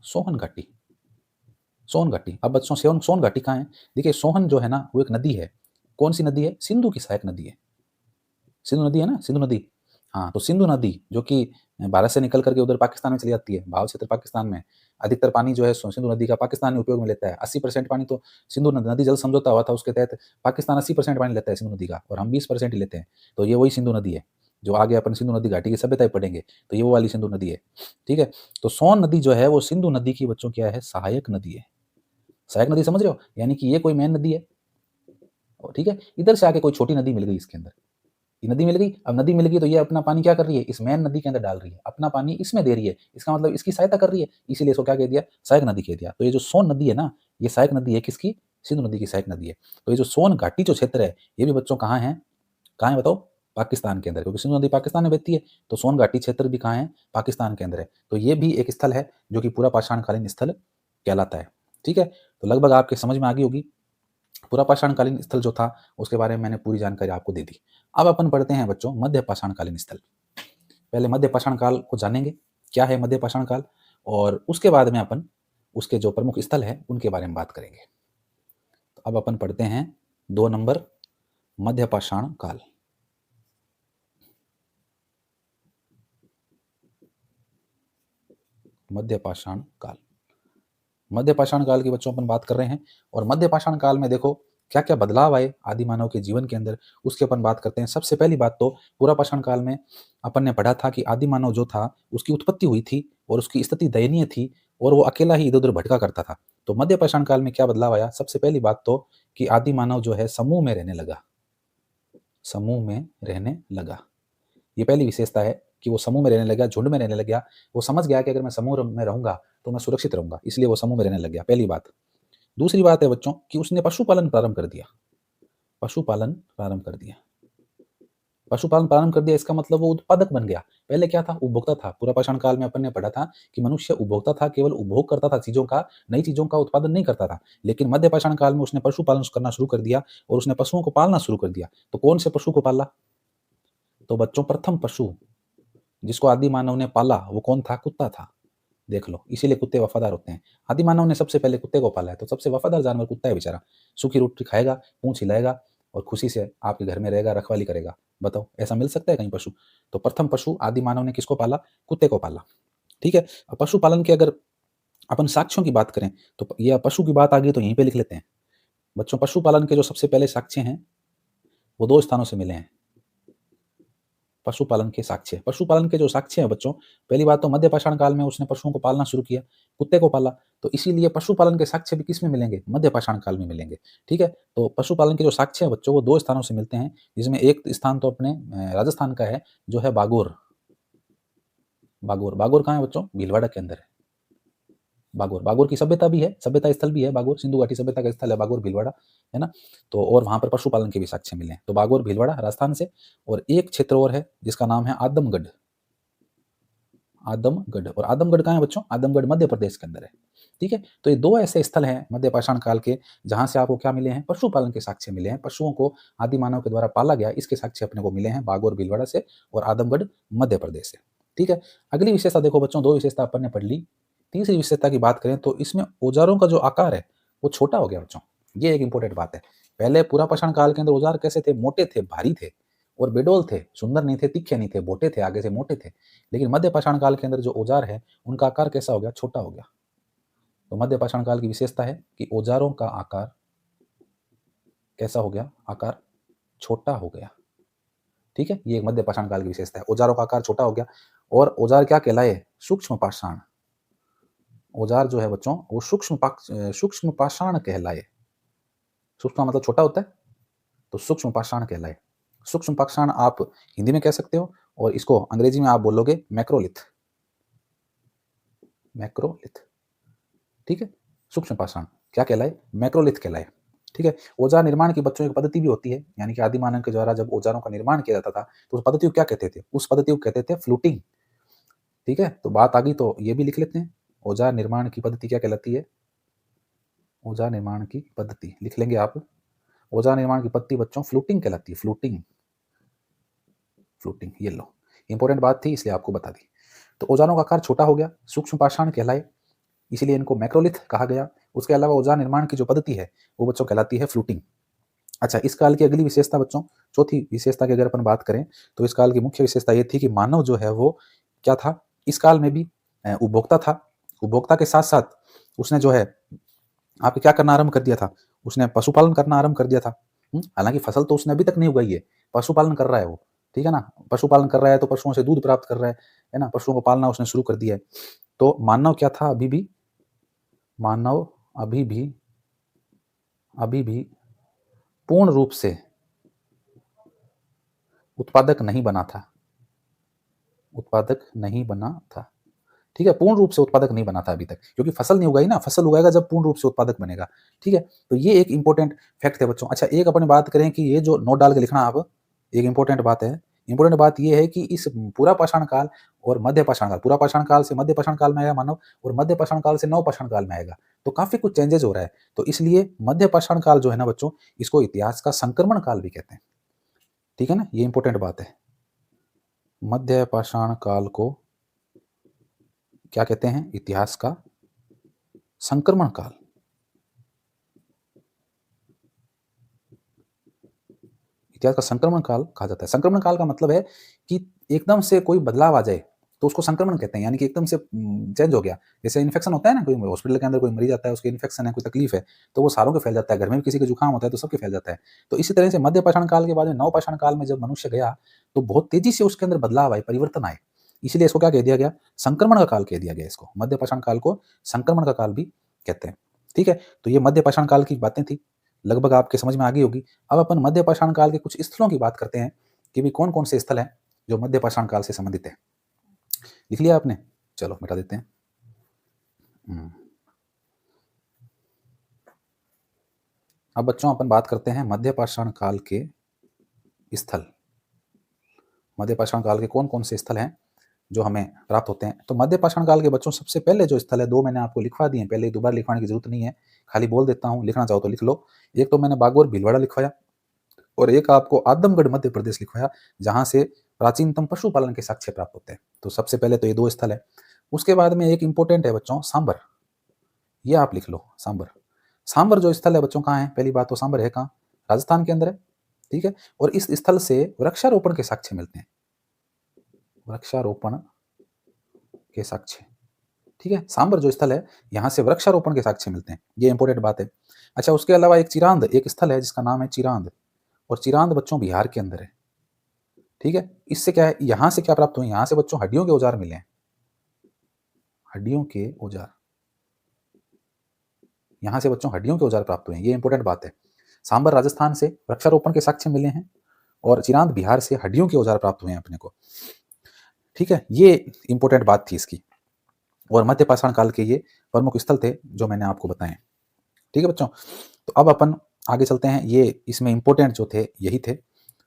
सोहन सोन घाटी। अब बच्चों सोन घाटी कहाँ है? देखिए सोहन जो है ना वो एक नदी है। कौन सी नदी है? सिंधु की सहायक नदी है। सिंधु नदी है ना, सिंधु नदी। हाँ, तो सिंधु नदी जो कि भारत से निकल करके उधर पाकिस्तान में चली जाती है, भाव क्षेत्र पाकिस्तान में। अधिकतर पानी जो है सिंधु नदी का पाकिस्तान में उपयोग में लेता है। 80% पानी तो सिंधु नदी जल समझौता हुआ था, उसके तहत पाकिस्तान 80% पानी लेता है सिंधु नदी का, और हम 20% ही लेते हैं। तो ये वही सिंधु नदी है जो आगे अपन सिंधु नदी घाटी की सभ्यता पढ़ेंगे, तो ये वो वाली सिंधु नदी है। ठीक है, तो सोन नदी जो है वो सिंधु नदी की बच्चों क्या है? सहायक नदी है। सहायक नदी समझ रहे हो, यानी कि ये कोई मेन नदी है। ठीक है, इधर से आके कोई छोटी नदी मिल गई इसके अंदर, ये नदी मिल गई। अब नदी मिल गई तो ये अपना पानी क्या कर रही है? इस मेन नदी के अंदर डाल रही है, अपना पानी इसमें दे रही है, इसका मतलब इसकी सहायता कर रही है, इसीलिए इसको क्या कह दिया? सहायक नदी कह दिया। तो ये जो सोन नदी है ना, ये सहायक नदी है किसकी? सिंधु नदी की सहायक नदी है। तो ये जो सोन घाटी जो क्षेत्र है, ये भी बच्चों कहाँ है? कहाँ है बताओ? पाकिस्तान के अंदर, क्योंकि सिंधु नदी पाकिस्तान में बहती है, तो सोन घाटी क्षेत्र भी कहाँ है? पाकिस्तान के अंदर है। तो ये भी एक स्थल है जो कि पूरा पाषाणकालीन स्थल कहलाता है। ठीक है, तो लगभग आपके समझ में आ गई होगी। पूरा पाषाणकालीन स्थल जो था उसके बारे में मैंने पूरी जानकारी आपको दे दी। अब अपन पढ़ते हैं बच्चों मध्य पाषाणकालीन स्थल। पहले मध्य पाषाण काल को जानेंगे, क्या है मध्य पाषाण काल, और उसके बाद में अपन उसके जो प्रमुख स्थल है उनके बारे में बात करेंगे। तो अब अपन पढ़ते हैं 2 नंबर मध्य पाषाण काल। मध्य पाषाण काल, मध्य पाषाण काल की बच्चों अपन बात कर रहे हैं। और मध्य पाषाण काल में देखो क्या क्या बदलाव आए आदि मानव के जीवन के अंदर, उसकी अपन बात करते हैं। सबसे पहली बात तो पूरा पाषाण काल में अपन ने पढ़ा था कि आदि मानव जो था उसकी उत्पत्ति हुई थी और उसकी स्थिति दयनीय थी और वो अकेला ही इधर उधर भटका करता था। तो मध्य पाषाण काल में क्या बदलाव आया? सबसे पहली बात तो कि आदि मानव जो है समूह में रहने लगा, समूह में रहने लगा। ये पहली विशेषता है कि वो समूह में रहने लगा, झुंड में रहने लग गया। वो समझ गया कि अगर मैं समूह में रहूंगा तो मैं सुरक्षित रहूंगा, इसलिए वो समूह में रहने लग गया, पहली बात। दूसरी बात है बच्चों कि उसने पशुपालन प्रारंभ कर दिया। पशुपालन प्रारंभ कर दिया, पशुपालन प्रारंभ कर दिया, इसका मतलब वो उत्पादक बन गया। पहले क्या था? उपभोक्ता था। पूरा पाषाण काल में अपन ने पढ़ा था कि मनुष्य उपभोक्ता था, केवल उपभोग करता था चीजों का, नई चीजों का उत्पादन नहीं करता था। लेकिन मध्य पाषाण काल में उसने पशुपालन करना शुरू कर दिया और उसने पशुओं को पालना शुरू कर दिया। तो कौन से पशु को पाला? तो बच्चों प्रथम पशु जिसको आदि मानव ने पाला वो कौन था? कुत्ता था। देख लो, इसीलिए कुत्ते वफादार होते हैं। आदि मानव ने सबसे पहले कुत्ते को पाला है, तो सबसे वफादार जानवर कुत्ता है बेचारा। सूखी रोटी खाएगा, पूंछ हिलाएगा और खुशी से आपके घर में रहेगा, रखवाली करेगा। बताओ ऐसा मिल सकता है कहीं पशु? तो प्रथम पशु आदि मानव ने किसको पाला? कुत्ते को पाला। ठीक है, अब पशुपालन के अगर अपन साक्ष्यों की बात करें तो ये पशु की बात आ गई तो यहीं पे लिख लेते हैं बच्चों। पशुपालन के जो सबसे पहले साक्ष्य हैं वो 2 स्थानों से मिले हैं। पशुपालन के साक्ष्य, पशुपालन के जो साक्ष्य हैं बच्चों, पहली बात तो मध्य पाषाण काल में उसने पशुओं को पालना शुरू किया, कुत्ते को पाला, तो इसीलिए पशुपालन के साक्ष्य भी किस में मिलेंगे? मध्य पाषाण काल में मिलेंगे। ठीक है, तो पशुपालन के जो साक्ष्य हैं बच्चों वो 2 स्थानों से मिलते हैं, जिसमें एक स्थान तो अपने राजस्थान का है जो है बागोर। बागोर, बागोर कहाँ है बच्चों? भीलवाड़ा के अंदर है बागोर। बागोर की सभ्यता भी है, सभ्यता स्थल भी है बागोर, सिंधु घाटी सभ्यता का स्थल है बागोर भीलवाड़ा, है ना। तो और वहां पर पशुपालन के भी साक्ष्य मिले हैं। तो बागोर भीलवाड़ा राजस्थान से, और एक क्षेत्र और है जिसका नाम है आदमगढ़। आदमगढ़, और आदमगढ़ कहाँ है बच्चों? आदमगढ़ मध्य प्रदेश के अंदर है। ठीक है, तो ये 2 ऐसे स्थल हैं मध्य पाषाण काल के जहां से आपको क्या मिले हैं? पशुपालन के साक्ष्य मिले हैं। पशुओं को आदि मानव के द्वारा पाला गया, इसके साक्ष्य अपने को मिले हैं बागोर भीलवाड़ा से और आदमगढ़ मध्य प्रदेश से। ठीक है, अगली विशेषता देखो बच्चों, 2 विशेषता अपन ने पढ़ ली। तीसरी विशेषता की बात करें तो इसमें औजारों का जो आकार है वो छोटा हो गया बच्चों। ये एक इंपॉर्टेंट बात है। पहले पूरा पाषाण काल के अंदर औजार कैसे थे? मोटे थे, भारी थे और बेडोल थे, सुंदर नहीं थे, तीखे नहीं थे, मोटे थे, आगे से मोटे थे। लेकिन मध्य पाषाण काल के अंदर जो औजार है उनका आकार कैसा हो गया? छोटा हो गया। तो मध्य पाषाण काल की विशेषता है कि औजारों का आकार कैसा हो गया? आकार छोटा हो गया। ठीक है, ये एक मध्य पाषाण काल की विशेषता है, औजारों का आकार छोटा हो गया। और औजार क्या कहलाए? सूक्ष्म पाषाण। औजार जो है बच्चों वो सूक्ष्म पाषाण कहलाए। सूक्ष्म का मतलब छोटा होता है, तो सूक्ष्म पाषाण कहलाए। सूक्ष्म पाषाण आप हिंदी में कह सकते हो और इसको अंग्रेजी में आप बोलोगे मैक्रोलिथ। मैक्रोलिथ, ठीक है, सूक्ष्म पाषाण क्या कहलाए? मैक्रोलिथ कहलाए। ठीक है, औजार निर्माण की बच्चों एक पद्धति भी होती है, यानी कि आदि मानव के द्वारा जब औजारों का निर्माण किया जाता था तो उस पद्धति को क्या कहते थे? उस पद्धति को कहते थे फ्लूटिंग। ठीक है, तो बात आ गई तो ये भी लिख लेते हैं, औजार निर्माण की पद्धति क्या कहलाती है? औजार निर्माण की पद्धति लिख लेंगे आप। औजार निर्माण की पद्धति बच्चों फ्लूटिंग कहलाती है। फ्लूटिंग, फ्लूटिंग, ये लो, इंपॉर्टेंट बात थी इसलिए आपको बता दी। तो औजारों का आकार छोटा हो गया, सूक्ष्म पाषाण कहलाए, इसलिए इनको मैक्रोलिथ कहा गया। उसके अलावा औजार निर्माण की जो पद्धति है वो बच्चों कहलाती है फ्लूटिंग। अच्छा, इस काल की अगली विशेषता बच्चों, चौथी विशेषता की अगर अपन बात करें तो इस काल की मुख्य विशेषता ये थी कि मानव जो है वो क्या था, इस काल में भी उपभोक्ता था। उपभोक्ता के साथ साथ उसने जो है आपको क्या करना आरंभ कर दिया था, उसने पशुपालन करना आरंभ कर दिया था। हालांकि फसल तो उसने अभी तक नहीं उगाई है, पशुपालन कर रहा है वो, ठीक है ना। पशुपालन कर रहा है तो पशुओं से दूध प्राप्त कर रहा है ना, पशुओं को पालना उसने शुरू कर दिया है। तो मानव क्या था, मानव अभी भी पूर्ण रूप से उत्पादक नहीं बना था, ठीक है। पूर्ण रूप से उत्पादक नहीं बना था अभी तक, क्योंकि फसल नहीं उगाई ना, फसल उगाएगा जब पूर्ण रूप से उत्पादक बनेगा, ठीक है। तो ये एक इंपॉर्टेंट फैक्ट है बच्चों। अच्छा, एक अपने बात करें कि ये जो नोट डाल के लिखना आप, एक इंपॉर्टेंट बात है। इंपॉर्टेंट बात ये है कि इस पूरा पाषाण काल और मध्य पाषाण काल, पूरा पाषाण काल से मध्य पाषाण काल में आएगा मानव, और मध्य पाषाण काल से नव पाषाण काल में आएगा, तो काफी कुछ चेंजेस हो रहा है। तो इसलिए मध्य पाषाण काल जो है ना बच्चों, इसको इतिहास का संक्रमण काल भी कहते हैं, ठीक है ना, ये इंपॉर्टेंट बात है। मध्य पाषाण काल को क्या कहते हैं, इतिहास का संक्रमण काल। इतिहास का संक्रमण काल कहा जाता है। संक्रमण काल का मतलब है कि एकदम से कोई बदलाव आ जाए तो उसको संक्रमण कहते हैं, यानी कि एकदम से चेंज हो गया। जैसे इन्फेक्शन होता है ना, कोई हॉस्पिटल के अंदर कोई मरीज आता है, उसके इन्फेक्शन है, कोई तकलीफ है, तो वो सारों के फैल जाता है। घर में भी किसी के जुकाम होता है तो सबके फैल जाता है। तो इसी तरह से मध्य पाषाण काल के बाद में नव पाषाण काल में जब मनुष्य गया तो बहुत तेजी से उसके अंदर बदलाव आए, परिवर्तन आए। इसलिए इसको क्या कह दिया गया, संक्रमण का काल कह दिया गया इसको। मध्य पाषाण काल को संक्रमण का काल भी कहते हैं, ठीक है। तो ये मध्य पाषाण काल की बातें थी, लगभग आपके समझ में आ गई होगी। अब अपन मध्य पाषाण काल के कुछ स्थलों की बात करते हैं कि भी कौन कौन से स्थल हैं जो मध्य पाषाण काल से संबंधित है। लिख लिया आपने, चलो मिटा देते हैं। अब बच्चों अपन बात करते हैं मध्य पाषाण काल के स्थल। मध्य पाषाण काल के कौन कौन से स्थल हैं जो हमें प्राप्त होते हैं। तो मध्य पाषाण काल के बच्चों सबसे पहले जो स्थल है, दो मैंने आपको लिखवा दिए, पहले दोबारा लिखवाने की जरूरत नहीं है, खाली बोल देता हूँ, लिखना चाहो तो लिख लो। एक तो मैंने बागोर भीलवाड़ा लिखवाया, और एक आपको आदमगढ़ मध्य प्रदेश लिखवाया, जहां से प्राचीनतम पशुपालन के साक्ष्य प्राप्त होते हैं। तो सबसे पहले तो ये दो स्थल है। उसके बाद में एक इंपॉर्टेंट है बच्चों, सांबर, ये आप लिख लो, सांबर। सांबर जो स्थल है बच्चों कहाँ है, पहली बात तो सांबर है कहाँ, राजस्थान के अंदर है, ठीक है। और इस स्थल से वृक्षारोपण के साक्ष्य मिलते हैं, वृक्षारोपण के साक्ष्य, ठीक है। सांबर जो स्थल है यहाँ से वृक्षारोपण के साक्ष्य मिलते हैं, ये इंपॉर्टेंट बात है। अच्छा, उसके अलावा एक चिरांद, एक स्थल है जिसका नाम है चिरांद, और चिरांद बच्चों बिहार के अंदर है, ठीक है। इससे क्या है, यहां से क्या प्राप्त हुए, यहां से बच्चों हड्डियों के औजार मिले हैं, हड्डियों के औजार, यहां से बच्चों हड्डियों के औजार प्राप्त हुए हैं, ये इंपॉर्टेंट बात है। सांबर राजस्थान से वृक्षारोपण के साक्ष्य मिले हैं, और चिरांद बिहार से हड्डियों के औजार प्राप्त हुए हैं अपने को, ठीक है। ये इंपॉर्टेंट बात थी इसकी, और मध्य पाषाण काल के ये प्रमुख स्थल थे जो मैंने आपको बताए, ठीक है बच्चों। तो अब अपन आगे चलते हैं, ये इसमें इंपॉर्टेंट जो थे यही थे,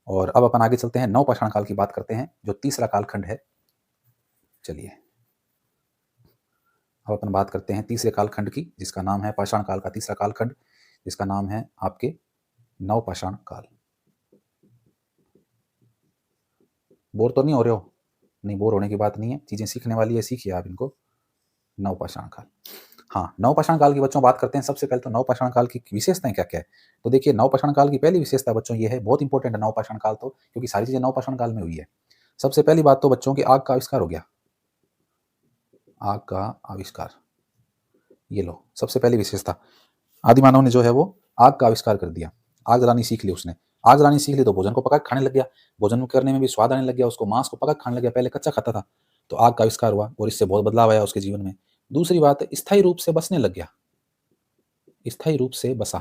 और अब अपन आगे चलते हैं नव पाषाण काल की बात करते हैं, जो तीसरा कालखंड है। चलिए अब अपन बात करते हैं तीसरे कालखंड की, जिसका नाम है पाषाण काल का तीसरा कालखंड, जिसका नाम है आपके नव पाषाण काल। बोर तो नहीं हो रहे हो? नहीं, बोर होने की बात नहीं है, चीजें सीखने वाली है, सीखिए आप इनको। नव पाषाण काल, हाँ, नव पाषाण काल की बच्चों बात करते हैं। सबसे पहले तो नव पाषाण काल की विशेषताएं क्या क्या है। तो देखिए, नव पाषाण काल की पहली विशेषता बच्चों ये है, बहुत इंपॉर्टेंट है नव पाषाण काल तो, क्योंकि सारी चीजें नव पाषाण काल में हुई है। सबसे पहली बात तो बच्चों की आग का आविष्कार हो गया, आग का आविष्कार, ये लो सबसे पहली विशेषता। आदि मानव ने जो है वो आग का आविष्कार कर दिया, आग जलानी सीख ली उसने। आग जलानी सीख ली तो भोजन को पका खाने लग गया, भोजन करने में भी स्वाद आने लग गया उसको, मांस को पका खाने लग गया, पहले कच्चा खाता था। तो आग का आविष्कार हुआ और इससे बहुत बदलाव आया उसके जीवन में। दूसरी बात, स्थायी रूप से बसने लग गया, स्थायी रूप से बसा।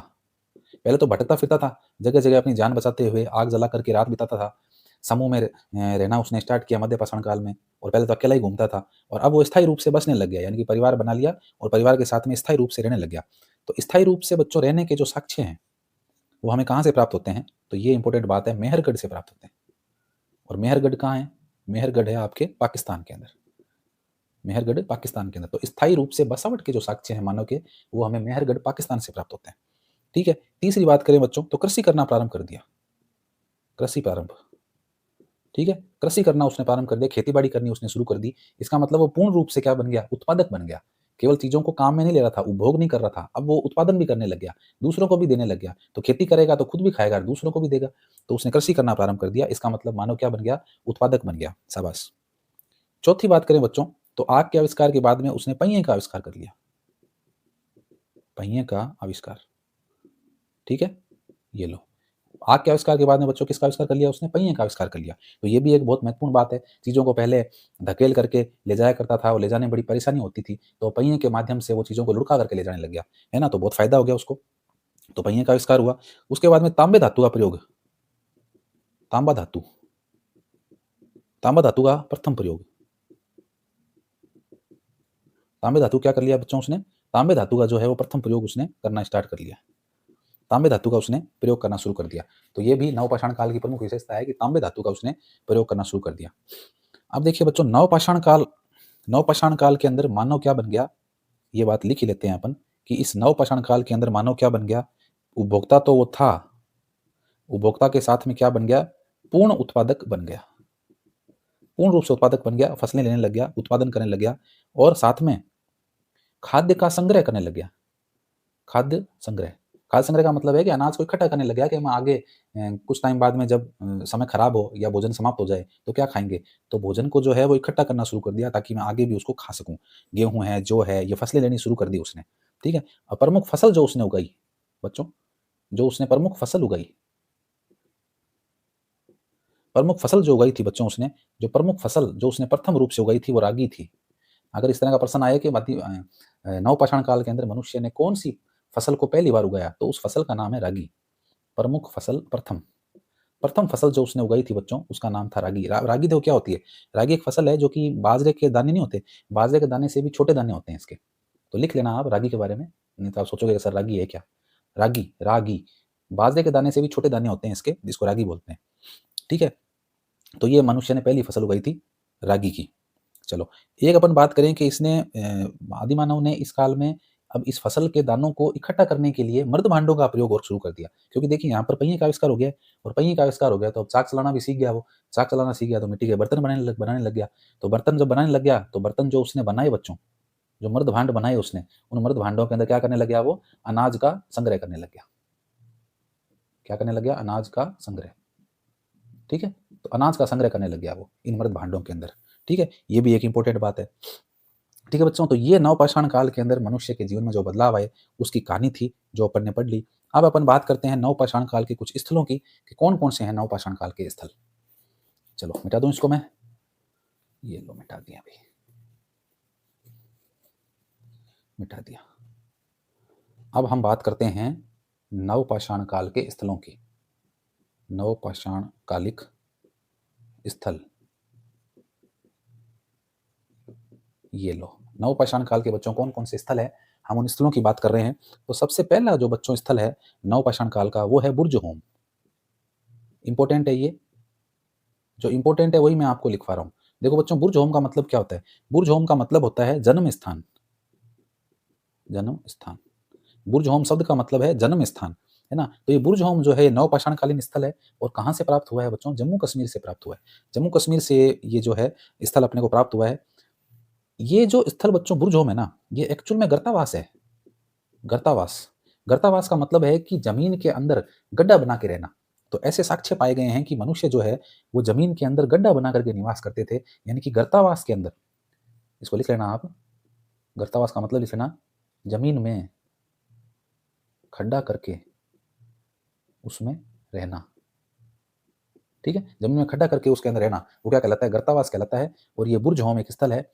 पहले तो भटकता फिरता था, जगह जगह अपनी जान बचाते हुए आग जला करके रात बिताता था। समूह में रहना उसने स्टार्ट किया मध्य पाषाण काल में, और पहले तो अकेला ही घूमता था, और अब वो स्थायी रूप से बसने लग गया, यानी कि परिवार बना लिया और परिवार के साथ में स्थायी रूप से रहने लग गया। तो स्थायी रूप से बच्चों रहने के जो साक्ष्य हैं वो हमें कहाँ से प्राप्त होते हैं, तो ये इंपॉर्टेंट बात है, मेहरगढ़ से प्राप्त होते हैं। और मेहरगढ़ कहाँ है, मेहरगढ़ है आपके पाकिस्तान के अंदर, मेहरगढ़ पाकिस्तान के अंदर। तो स्थायी रूप से बसावट के जो साक्ष्य हैं मानव के, वो हमें मेहरगढ़ पाकिस्तान से प्राप्त होते हैं, ठीक है। तीसरी बात करें बच्चों, तो कृषि करना प्रारंभ कर दिया, कृषि प्रारंभ, ठीक है। कृषि करना उसने प्रारंभ कर दिया, खेती बाड़ी करनी उसने शुरू कर दी। इसका मतलब वो पूर्ण रूप से क्या बन गया, उत्पादक बन गया, केवल चीज़ों को काम में नहीं ले रहा था, उपभोग नहीं कर रहा था, अब वो उत्पादन भी करने लग गया, दूसरों को भी देने लग गया। तो खेती करेगा तो खुद भी खाएगा और दूसरों को भी देगा। तो उसने कृषि करना प्रारंभ कर दिया, इसका मतलब मानव क्या बन गया? उत्पादक बन गया। शाबाश। चौथी बात करें बच्चों, तो आग के आविष्कार के बाद में उसने पहिए का आविष्कार कर लिया। पहिए का आविष्कार, ठीक है? ये लो। आग के आविष्कार के बाद में बच्चों किसका आविष्कार कर लिया उसने? पहिए का आविष्कार कर लिया। तो ये भी एक बहुत महत्वपूर्ण बात है। चीज़ों को पहले धकेल करके ले जाया करता था और ले जाने में बड़ी परेशानी होती थी, तो पहिए के माध्यम से वो चीज़ों को लुढ़का करके ले जाने लग गया, है ना? तो बहुत फ़ायदा हो गया उसको। तो पहिए का आविष्कार हुआ। उसके बाद में तांबे धातु का प्रयोग, तांबा धातु, तांबा धातु का प्रथम प्रयोग। तांबे धातु क्या कर लिया बच्चों उसने? तांबे धातु का जो है वो प्रथम प्रयोग उसने करना स्टार्ट कर लिया। तांबे धातु का उसने प्रयोग करना शुरू कर दिया। तो ये भी नवपाषाण काल की प्रमुख विशेषता है कि तांबे धातु का उसने प्रयोग करना शुरू कर दिया। अब देखिए बच्चों, नवपाषाण काल के अंदर मानव क्या बन गया? ये बात लिख ही लेते हैं अपन कि इस नवपाषाण काल के अंदर मानव क्या बन गया? उपभोक्ता तो वो था, उपभोक्ता के साथ में क्या बन गया? पूर्ण उत्पादक बन गया। पूर्ण रूप से उत्पादक बन गया, फसलें लेने लग गया, उत्पादन करने लग गया और साथ में खाद्य का संग्रह करने लग गया। खाद्य संग्रह, खाद्य संग्रह का मतलब है कि अनाज को इकट्ठा करने लग गया कि हम आगे कुछ टाइम बाद में जब समय खराब हो या भोजन समाप्त हो जाए तो क्या खाएंगे? तो भोजन को जो है वो इकट्ठा करना शुरू कर दिया ताकि मैं आगे भी उसको खा सकूं। गेहूं है, जो है, ये फसलें लेनी शुरू कर दी उसने। ठीक है। और प्रमुख फसल जो उसने उगाई बच्चों, जो उसने प्रमुख फसल उगाई, प्रमुख फसल जो उगाई थी बच्चों उसने, जो प्रमुख फसल जो उसने प्रथम रूप से उगाई थी वो रागी थी। अगर इस तरह का प्रश्न आए कि नवपाषाण काल के अंदर मनुष्य ने कौन सी फसल को पहली बार उगाया, तो उस फसल का नाम है रागी। प्रमुख फसल प्रथम, प्रथम फसल जो उसने उगाई थी बच्चों उसका नाम था रागी। रागी देखो क्या होती है? रागी एक फसल है जो कि बाजरे के दाने नहीं होते, बाजरे के दाने से भी छोटे दाने होते हैं इसके। तो लिख लेना आप रागी के बारे में, नहीं तो आप सोचोगे कि सर रागी है क्या? रागी, रागी बाजरे के दाने से भी छोटे दाने होते हैं इसके, जिसको रागी बोलते हैं। ठीक है। तो ये मनुष्य ने पहली फसल उगाई थी रागी की। चलो, एक अपन बात करें कि इसने आदि मानव ने इस काल में अब इस फसल के दानों को इकट्ठा करने के लिए मृद भांडों का प्रयोग और शुरू कर दिया। क्योंकि देखिए यहाँ पर पहिए का आविष्कार हो गया है, और पहिए का आविष्कार हो गया तो अब चाक चलाना भी सीख गया वो। चाक चलाना सीख गया तो मिट्टी के बर्तन बनाने लग गया। तो बर्तन जब बनाने लग गया तो बर्तन जो उसने बनाए बच्चों, जो मृद भांड बनाए उसने, उन मृद भांडों के अंदर क्या करने लग गया? वो अनाज का संग्रह करने लग गया। क्या करने लग गया? अनाज का संग्रह। ठीक है। तो अनाज का संग्रह करने लग गया वो इन मृद भांडों के अंदर। ठीक है। ये भी एक इंपॉर्टेंट बात है। ठीक है बच्चों, तो ये नवपाषाण काल के अंदर मनुष्य के जीवन में जो बदलाव आए उसकी कहानी थी जो अपन ने पढ़ ली। अब अपन बात करते हैं नवपाषाण काल के कुछ स्थलों की कि कौन कौन से हैं नवपाषाण काल के स्थल। चलो मिटा दूं इसको मैं, ये लो मिटा दिया भाई, मिटा दिया। अब हम बात करते हैं नवपाषाण काल के स्थलों की। नवपाषाण कालिक स्थल, ये लो। नवपाषाण काल के बच्चों कौन कौन से स्थल है, हम उन स्थलों की बात कर रहे हैं। तो सबसे पहला जो बच्चों स्थल है नवपाषाण काल का वो है बुर्ज होम। इंपॉर्टेंट है ये, जो इंपॉर्टेंट है वही मैं आपको लिखवा रहा हूँ। देखो बच्चों, बुर्ज होम का मतलब क्या होता है? बुर्ज होम का मतलब होता है जन्म स्थान। जन्म स्थान, बुर्ज होम शब्द का मतलब है जन्म स्थान, है ना? तो ये बुर्ज होम जो है नवपाषाण कालीन स्थल है और कहाँ से प्राप्त हुआ है बच्चों? जम्मू कश्मीर से प्राप्त हुआ है। जम्मू कश्मीर से ये जो है स्थल अपने को प्राप्त हुआ है। ये जो स्थल बच्चों बुर्ज होम है ना, ये एक्चुअल में गर्तावास है। गर्तावास, गर्तावास का मतलब है कि जमीन के अंदर गड्ढा बना के रहना। तो ऐसे साक्ष्य पाए गए हैं कि मनुष्य जो है वो जमीन के अंदर गड्ढा बना करके निवास करते थे, यानी कि गर्तावास के अंदर। इसको लिख लेना आप, गर्तावास का मतलब लिख लेना, जमीन में खड्डा करके उसमें रहना। ठीक है, जमीन में खड्डा करके उसके अंदर रहना, वो क्या कहलाता है? गर्तावास कहलाता है। और ये बुर्ज होम एक स्थल है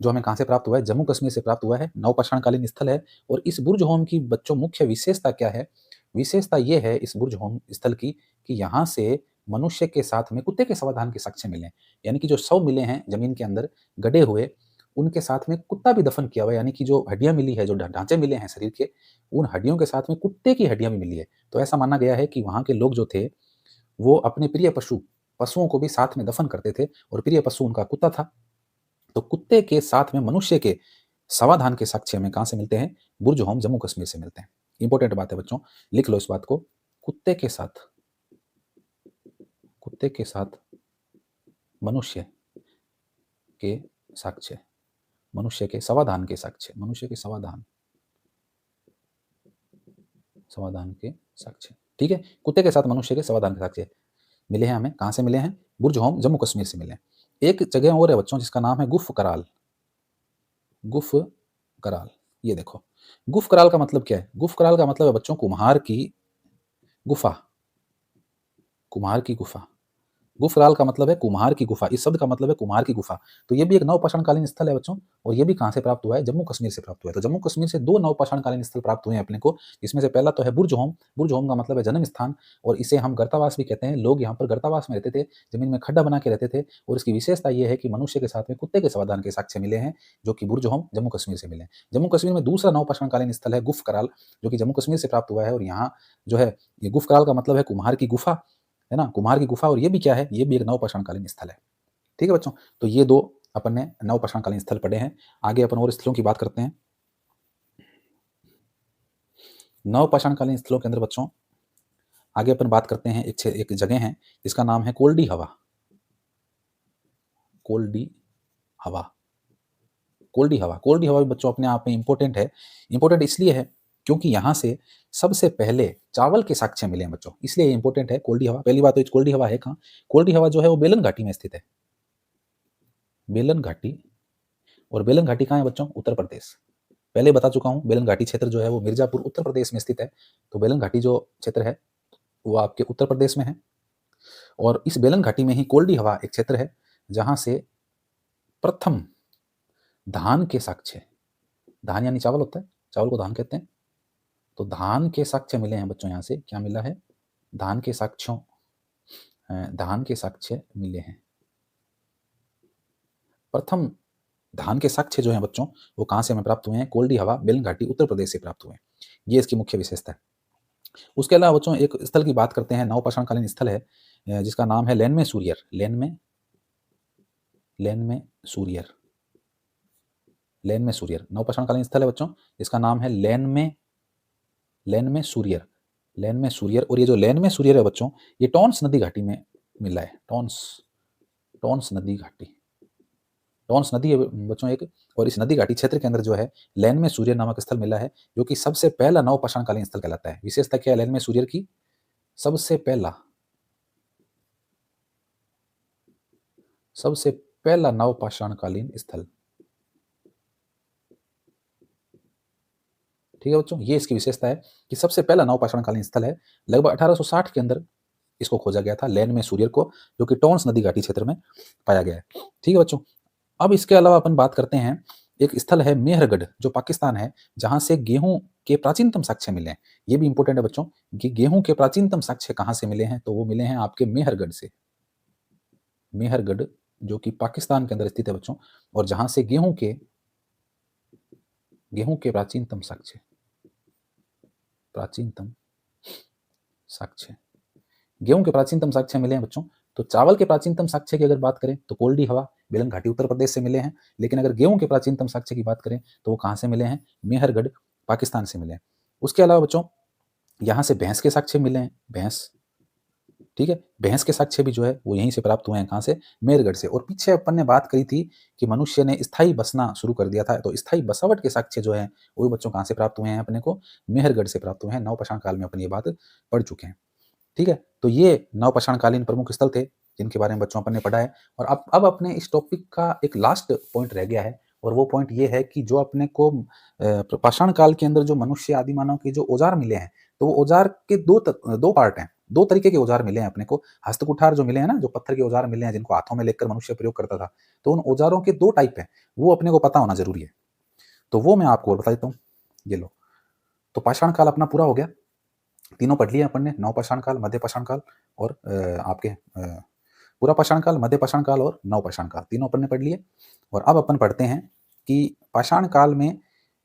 जो हमें कहाँ से प्राप्त हुआ है? जम्मू कश्मीर से प्राप्त हुआ है, नवपाषाण कालीन स्थल है। और इस बुर्ज होम की बच्चों मुख्य विशेषता क्या है? विशेषता ये है इस बुर्ज होम स्थल की कि यहाँ से मनुष्य के साथ में कुत्ते के समाधान के साक्ष्य मिले, यानी कि जो शव मिले हैं जमीन के अंदर गड़े हुए, उनके साथ में कुत्ता भी दफन किया हुआ है, यानी कि जो हड्डियां मिली है, जो ढांचे मिले हैं शरीर के, उन हड्डियों के साथ में कुत्ते की हड्डियां भी मिली है। तो ऐसा माना गया है कि वहाँ के लोग जो थे वो अपने प्रिय पशुओं को भी साथ में दफन करते थे, और प्रिय पशु उनका कुत्ता था। तो कुत्ते के साथ में मनुष्य के समाधान के साक्ष्य हमें कहाँ से मिलते हैं? बुर्ज होम जम्मू कश्मीर से मिलते हैं। इंपॉर्टेंट बात है बच्चों, लिख लो इस बात को। कुत्ते के साथ, कुत्ते के साथ मनुष्य के साक्ष्य मनुष्य के समाधान के साक्ष्य, मनुष्य के समाधान के साक्ष्य। ठीक है, कुत्ते के साथ मनुष्य के समाधान के साक्ष्य मिले हैं हमें। कहाँ से मिले हैं? बुर्ज होम, जम्मू कश्मीर से मिले हैं। एक जगह और है बच्चों जिसका नाम है गुफ कराल। गुफ कराल, ये देखो, गुफ कराल का मतलब क्या है? गुफ कराल का मतलब है बच्चों कुम्हार की गुफा। कुम्हार की गुफा, गुफराल का मतलब है कुम्हार की गुफा। इस शब्द का मतलब है कुम्हार की गुफा। तो ये भी एक नवपाषाणकालीन स्थल है बच्चों, और ये भी कहाँ से प्राप्त हुआ है? जम्मू कश्मीर से प्राप्त हुआ है। तो जम्मू कश्मीर से दो नवपाषाणकालीन स्थल प्राप्त हुए हैं अपने को। इसमें से पहला तो है बुर्ज होम। बुर्ज होम का मतलब है जन्म स्थान, और इसे हम गर्तावास भी कहते हैं। लोग यहाँ पर गर्तावास में रहते थे, जमीन में खड्डा बना के रहते थे। और इसकी विशेषता ये है कि मनुष्य के साथ में कुत्ते के समाधान के साक्ष्य मिले हैं, जो कि बुर्ज होम जम्मू कश्मीर से मिले हैं। जम्मू कश्मीर में दूसरा नवपाषाणकालीन स्थल है गुफ कराल, जो कि जम्मू कश्मीर से प्राप्त हुआ है। और यहाँ जो है, ये गुफ कराल का मतलब है कुम्हार की गुफा, है ना, कुम्हार की गुफा। और ये भी क्या है? ये भी एक नवपाषाणकालीन स्थल है। ठीक है बच्चों, तो ये दो अपन ने नवपाषाणकालीन स्थल पढ़े हैं। आगे अपन और स्थलों की बात करते हैं। नवपाषाणकालीन स्थलों के अंदर बच्चों आगे अपन बात करते हैं, एक जगह है जिसका नाम है कोल्डी हवा। कोल्डी हवा, कोल्डी हवा। कोल्डी हवा भी बच्चों अपने आप में इंपॉर्टेंट है। इंपॉर्टेंट इसलिए है क्योंकि यहाँ से सबसे पहले चावल के साक्ष्य मिले हैं बच्चों, इसलिए इंपॉर्टेंट है कोल्डी हवा। पहली बात तो कोल्डी हवा है कहाँ? कोल्डी हवा जो है वो बेलन घाटी में स्थित है। बेलन घाटी, और बेलन घाटी कहाँ है बच्चों? उत्तर प्रदेश। पहले बता चुका हूँ, बेलन घाटी क्षेत्र जो है वो मिर्जापुर उत्तर प्रदेश में स्थित है। तो बेलन घाटी जो क्षेत्र है वो आपके उत्तर प्रदेश में है। और इस बेलन घाटी में ही कोल्डी हवा एक क्षेत्र है जहां से प्रथम धान के साक्ष्य, धान यानी चावल होता है, चावल को धान कहते हैं, तो धान के साक्ष्य मिले हैं बच्चों। यहाँ से क्या मिला है? धान के साक्ष्यों, धान के साक्ष्य मिले हैं। प्रथम धान के साक्ष्य जो है बच्चों वो कहाँ से हमें प्राप्त हुए हैं? कोल्डी हवा बेलन घाटी उत्तर प्रदेश से प्राप्त हुए हैं। ये इसकी मुख्य विशेषता है। उसके अलावा बच्चों एक स्थल की बात करते हैं, नवपाषाणकालीन स्थल है जिसका नाम है लैनमे सूरियर। लैनमे सूरियर, लैनमे सूरियर नवपाषाणकालीन स्थल है बच्चों, इसका नाम है लैनमे सूरियर। लैनमे सूरियर, और ये जो लैनमे सूरियर है बच्चों ये टॉन्स नदी घाटी में मिला है। टॉन्स नदी घाटी, टॉन्स नदी है बच्चों एक, और इस नदी घाटी क्षेत्र के अंदर जो है लैनमे सूरियर नामक स्थल मिला है, जो कि सबसे पहला नवपाषाणकालीन स्थल कहलाता है। विशेषता क्या है लैनमे सूरियर की? सबसे पहला नवपाषाणकालीन स्थल। ठीक है बच्चों, ये इसकी विशेषता है कि सबसे पहला नवपाषाणकालीन स्थल है। लगभग 1860 के अंदर इसको खोजा गया था, लैनमे सूरियर को, जो कि टॉन्स नदी घाटी क्षेत्र में पाया गया है। ठीक है बच्चों, अब इसके अलावा अपन बात करते हैं, एक स्थल है मेहरगढ़ जो पाकिस्तान है, जहां से गेहूं के प्राचीनतम साक्ष्य मिले हैं। ये भी इंपॉर्टेंट है बच्चों कि गेहूं के प्राचीनतम साक्ष्य कहां से मिले हैं? तो वो मिले हैं आपके मेहरगढ़ से। मेहरगढ़ जो कि पाकिस्तान के अंदर स्थित है बच्चों, और जहां से गेहूं के प्राचीनतम साक्ष्य गेहूं के प्राचीनतम साक्ष्य मिले हैं बच्चों। तो चावल के प्राचीनतम साक्ष्य की अगर बात करें तो कोल्डी हवा बेलन घाटी उत्तर प्रदेश से मिले हैं, लेकिन अगर गेहूं के प्राचीनतम साक्ष्य की बात करें तो वो कहाँ से मिले हैं? मेहरगढ़ पाकिस्तान से मिले हैं। उसके अलावा बच्चों यहाँ से भैंस के साक्ष्य मिले हैं, भैंस। ठीक है, भैंस के साक्ष्य भी जो है वो यहीं से प्राप्त हुए हैं। कहाँ से? मेहरगढ़ से। और पीछे अपन ने बात करी थी कि मनुष्य ने स्थायी बसना शुरू कर दिया था, तो स्थायी बसावट के साक्ष्य जो है वो भी बच्चों कहाँ से प्राप्त हुए हैं? अपने को मेहरगढ़ से प्राप्त हुए हैं। नवपाषाण काल में अपन ये बात पढ़ चुके हैं। ठीक है, तो ये नवपाषाणकालीन प्रमुख स्थल थे जिनके बारे में बच्चों अपन ने पढ़ा है। और अब अपने इस टॉपिक का एक लास्ट पॉइंट रह गया है, और वो पॉइंट ये है कि जो अपने को पाषाण काल के अंदर जो मनुष्य आदि मानव के जो औजार मिले हैं, तो वो औजार के दो पार्ट हैं, दो तरीके के औजार मिले हैं अपने को। हस्तकुठार जो मिले हैं ना, जो पत्थर के औजार मिले हैं जिनको हाथों में लेकर मनुष्य प्रयोग करता था, तो उन औजारों के दो टाइप हैं, वो अपने को पता होना जरूरी है। तो वो मैं आपको और बता देता हूँ। ये लो, तो पाषाण काल अपना पूरा हो गया। तीनों पढ़ लिए अपन ने, नवपाषाण काल, मध्य पाषाण काल और आपके पूरा पाषाण काल, मध्य पाषाण काल और नवपाषाण काल, तीनों अपन ने पढ़ लिए। और अब अपन पढ़ते हैं कि पाषाण काल में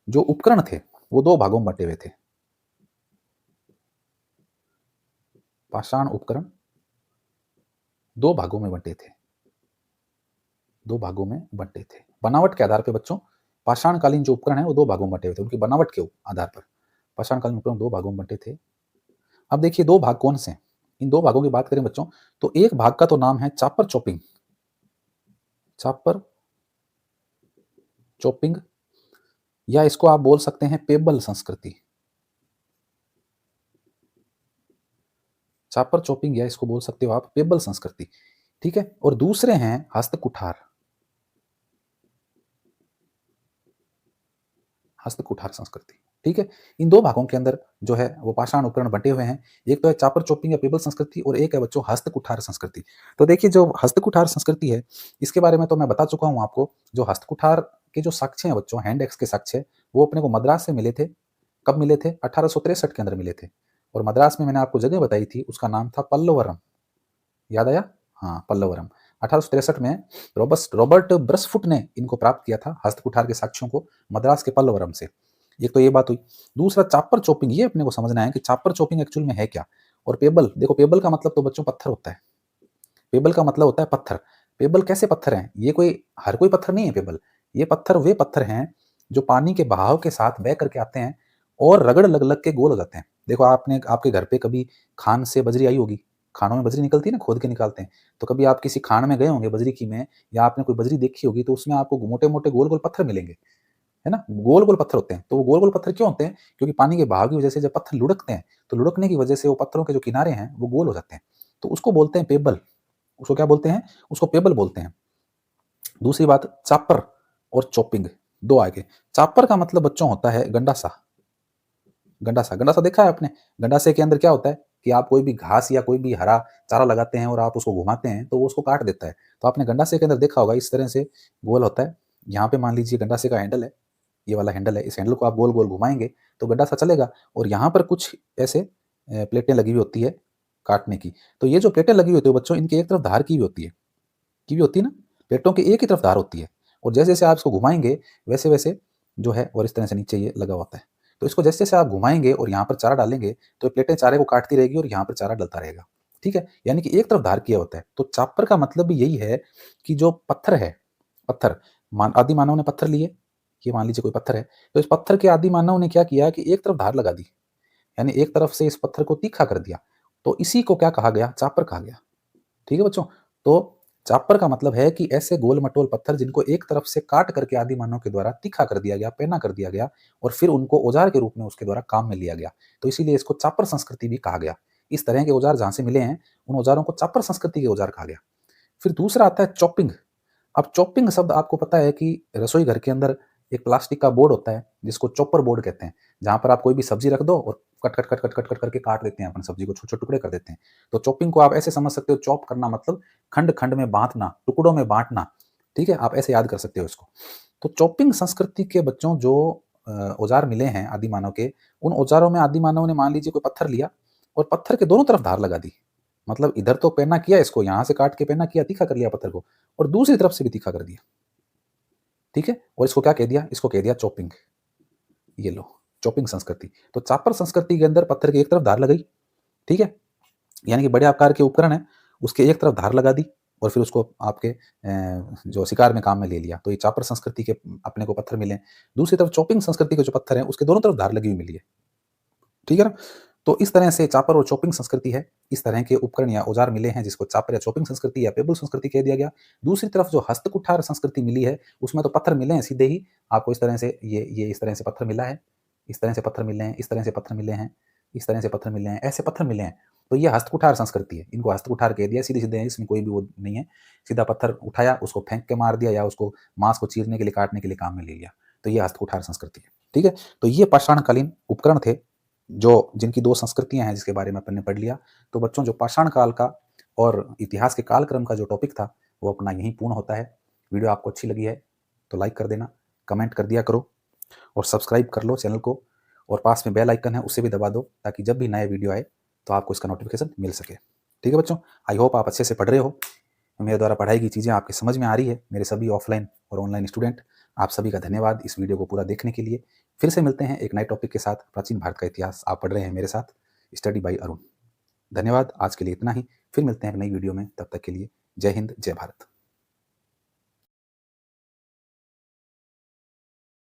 जो उपकरण थे वो दो भागों में बटे हुए थे। पाषाण उपकरण दो भागों में बटे थे, बनावट के आधार पर बच्चों। पाषाणकालीन जो उपकरण है वो दो भागों में बटे हुए थे, उनकी बनावट के आधार पर पाषाणकालीन उपकरण दो भागों में बटे थे। अब देखिए दो भाग कौन से हैं, इन दो भागों की बात करें बच्चों, तो एक भाग का तो नाम है चापर चॉपिंग, या इसको आप बोल सकते हैं पेबल संस्कृति। चापर चॉपिंग, या इसको बोल सकते हो आप पेबल संस्कृति, ठीक है। और दूसरे हैं हस्तकुठार, हस्तकुठार संस्कृति, ठीक है। इन दो भागों के अंदर जो है वो पाषाण उपकरण बंटे हुए हैं। एक तो है चापर चॉपिंग या पेबल संस्कृति, और एक है बच्चों हस्तकुठार संस्कृति। तो देखिए जो हस्तकुठार संस्कृति है इसके बारे में तो मैं बता चुका हूं आपको। जो हस्तकुठार के जो साक्ष्य हैं बच्चों, हैंड एक्स के साक्ष्य, वो अपने को मद्रास से मिले थे। कब मिले थे? 1863 के अंदर मिले थे। और मद्रास में मैंने आपको जगह बताई थी, उसका नाम था पल्लवरम। याद आया? हाँ, पल्लवरम। 1863 में रॉबर्ट ब्रसफुट ने इनको प्राप्त किया था, हस्तकुठार के साक्ष्यों को, मद्रास के पल्लवरम से। एक तो ये बात हुई। दूसरा चापर चॉपिंग, ये अपने को समझना है कि चापर चॉपिंग एक्चुअल में है क्या। और पेबल, देखो पेबल का मतलब तो बच्चों पत्थर होता है। पेबल का मतलब होता है पत्थर। पेबल कैसे पत्थर हैं? ये कोई हर कोई पत्थर नहीं है पेबल। ये पत्थर वे पत्थर हैं जो पानी के बहाव के साथ बह करके आते हैं और रगड़ लग लग के गोल हो जाते हैं। देखो आपने आपके घर पे कभी खान से बजरी आई होगी, खानों में बजरी निकलती है ना, खोद के निकालते हैं। तो कभी आप किसी खान में गए होंगे बजरी की में, या आपने कोई बजरी देखी होगी, तो उसमें आपको मोटे मोटे गोल गोल पत्थर मिलेंगे, है ना। गोल गोल पत्थर होते हैं। तो वो गोल गोल पत्थर क्यों होते हैं? क्योंकि पानी के बहाव की वजह से जब पत्थर लुढ़कते हैं तो लुढ़कने की वजह से वो पत्थरों के जो किनारे हैं वो गोल हो जाते हैं। तो उसको बोलते हैं पेबल। उसको क्या बोलते हैं? उसको पेबल बोलते हैं। दूसरी बात, चापर और चॉपिंग, दो आगे। चापर का मतलब बच्चों होता है गंडासा। गंडासा, गंडासा देखा है आपने? गंडासे के अंदर क्या होता है कि आप कोई भी घास या कोई भी हरा चारा लगाते हैं और आप उसको घुमाते हैं तो वो उसको काट देता है। तो आपने गंडासे के अंदर देखा होगा, इस तरह से गोल होता है। यहाँ पे मान लीजिए गंडासे का हैंडल है, ये वाला हैंडल है। इस हैंडल को आप गोल गोल घुमाएंगे तो गंडासा चलेगा, और यहाँ पर कुछ ऐसे प्लेटें लगी हुई होती है काटने की। तो ये जो प्लेटें लगी हुई होती है बच्चों, इनकी एक तरफ धार की हुई होती है, की भी होती है ना। प्लेटों की एक ही तरफ धार होती है, और जैसे जैसे आप इसको घुमाएंगे वैसे वैसे जो है, और इस तरह से नीचे ये लगा होता है। तो इसको जैसे जैसे आप घुमाएंगे और यहाँ पर चारा डालेंगे तो प्लेटें चारे को काटती रहेगी और यहाँ पर चारा डलता रहेगा, ठीक है। यानी कि एक तरफ धार किया होता है। तो चापर का मतलब भी यही है कि जो पत्थर है, पत्थर आदि मानव ने पत्थर लिए, ये मान लीजिए कोई पत्थर है, तो इस पत्थर के आदि मानव ने क्या किया कि एक तरफ धार लगा दी, यानी एक तरफ से इस पत्थर को तीखा कर दिया। तो इसी को क्या कहा गया? चापर कहा गया, ठीक है बच्चों। तो चापर का मतलब है कि ऐसे गोल मटोल पत्थर जिनको एक तरफ से काट करके आदि मानव के द्वारा तीखा कर दिया गया, पैना कर दिया गया, और फिर उनको औजार के रूप में उसके द्वारा काम में लिया गया। तो इसीलिए इसको चापर संस्कृति भी कहा गया। इस तरह के औजार जहां से मिले हैं उन औजारों को चापर संस्कृति के औजार कहा गया। फिर दूसरा आता है चॉपिंग। अब चॉपिंग शब्द आपको पता है कि रसोई घर के अंदर एक प्लास्टिक का बोर्ड होता है जिसको चॉपर बोर्ड कहते हैं, जहां पर आप कोई भी सब्जी रख दो और cut cut cut cut cut cut करके काट देते हैं, अपन सब्जी को छोटे छोटे टुकड़े कर देते हैं। तो चॉपिंग को आप ऐसे समझ सकते हो, चॉप करना मतलब खंड खंड में बांटना, टुकड़ों में बांटना, ठीक है। आप ऐसे याद कर सकते हो इसको। तो चॉपिंग संस्कृति के बच्चों जो औजार मिले हैं आदि मानव के, उन औजारों में आदि मानव ने मान लीजिए कोई पत्थर लिया और पत्थर के दोनों तरफ धार लगा दी। मतलब इधर तो पेना किया, इसको यहां से काट के पेना किया, तीखा कर लिया पत्थर को, और दूसरी तरफ से भी तीखा कर दिया, ठीक है। और इसको क्या कह दिया? इसको कह दिया चॉपिंग। ये लो, चॉपिंग संस्कृति। तो चापर संस्कृति के अंदर पत्थर की एक तरफ धार लगाई, ठीक है, यानी कि बड़े आकार के उपकरण है उसके एक तरफ धार लगा दी, और फिर उसको आपके जो शिकार में काम में ले लिया। तो ये चापर संस्कृति के अपने को पत्थर मिले। दूसरी तरफ चॉपिंग संस्कृति के जो पत्थर है उसके दोनों तरफ धार लगी हुई मिली है, ठीक है ना। तो इस तरह से चापर और चॉपिंग संस्कृति है। इस तरह के उपकरण या औजार मिले हैं जिसको चापर या चॉपिंग संस्कृति या पेबल संस्कृति कह दिया गया। दूसरी तरफ जो हस्तकुठार संस्कृति मिली है उसमें तो पत्थर मिले हैं सीधे ही आपको, इस तरह से ये इस तरह से पत्थर मिला है, इस तरह से पत्थर मिले हैं, इस तरह से पत्थर मिले हैं, इस तरह से पत्थर मिले हैं, ऐसे पत्थर मिले हैं। तो ये हस्तकुठार संस्कृति है। इनको हस्तकुठार कह दिया, सीधे सीधे हैं, इसमें कोई भी वो नहीं है। सीधा पत्थर उठाया, उसको फेंक के मार दिया, या उसको मांस को चीरने के लिए, काटने के लिए काम में ले लिया। तो ये हस्तकुठार संस्कृति है, ठीक है। तो ये पाषाणकालीन उपकरण थे जो जिनकी दो संस्कृतियां हैं जिसके बारे में अपन ने पढ़ लिया। तो बच्चों जो पाषाण काल का और इतिहास के कालक्रम का जो टॉपिक था वो अपना यहीं पूर्ण होता है। वीडियो आपको अच्छी लगी है तो लाइक कर देना, कमेंट कर दिया करो, और सब्सक्राइब कर लो चैनल को, और पास में बेल आइकन है उसे भी दबा दो ताकि जब भी नए वीडियो आए तो आपको इसका नोटिफिकेशन मिल सके, ठीक है बच्चों। आई होप आप अच्छे से पढ़ रहे हो, मेरे द्वारा पढ़ाई की चीज़ें आपके समझ में आ रही है। मेरे सभी ऑफलाइन और ऑनलाइन स्टूडेंट, आप सभी का धन्यवाद इस वीडियो को पूरा देखने के लिए। फिर से मिलते हैं एक नए टॉपिक के साथ। प्राचीन भारत का इतिहास आप पढ़ रहे हैं मेरे साथ, स्टडी बाय अरुण। धन्यवाद, आज के लिए इतना ही। फिर मिलते हैं एक नई वीडियो में, तब तक के लिए जय हिंद, जय भारत।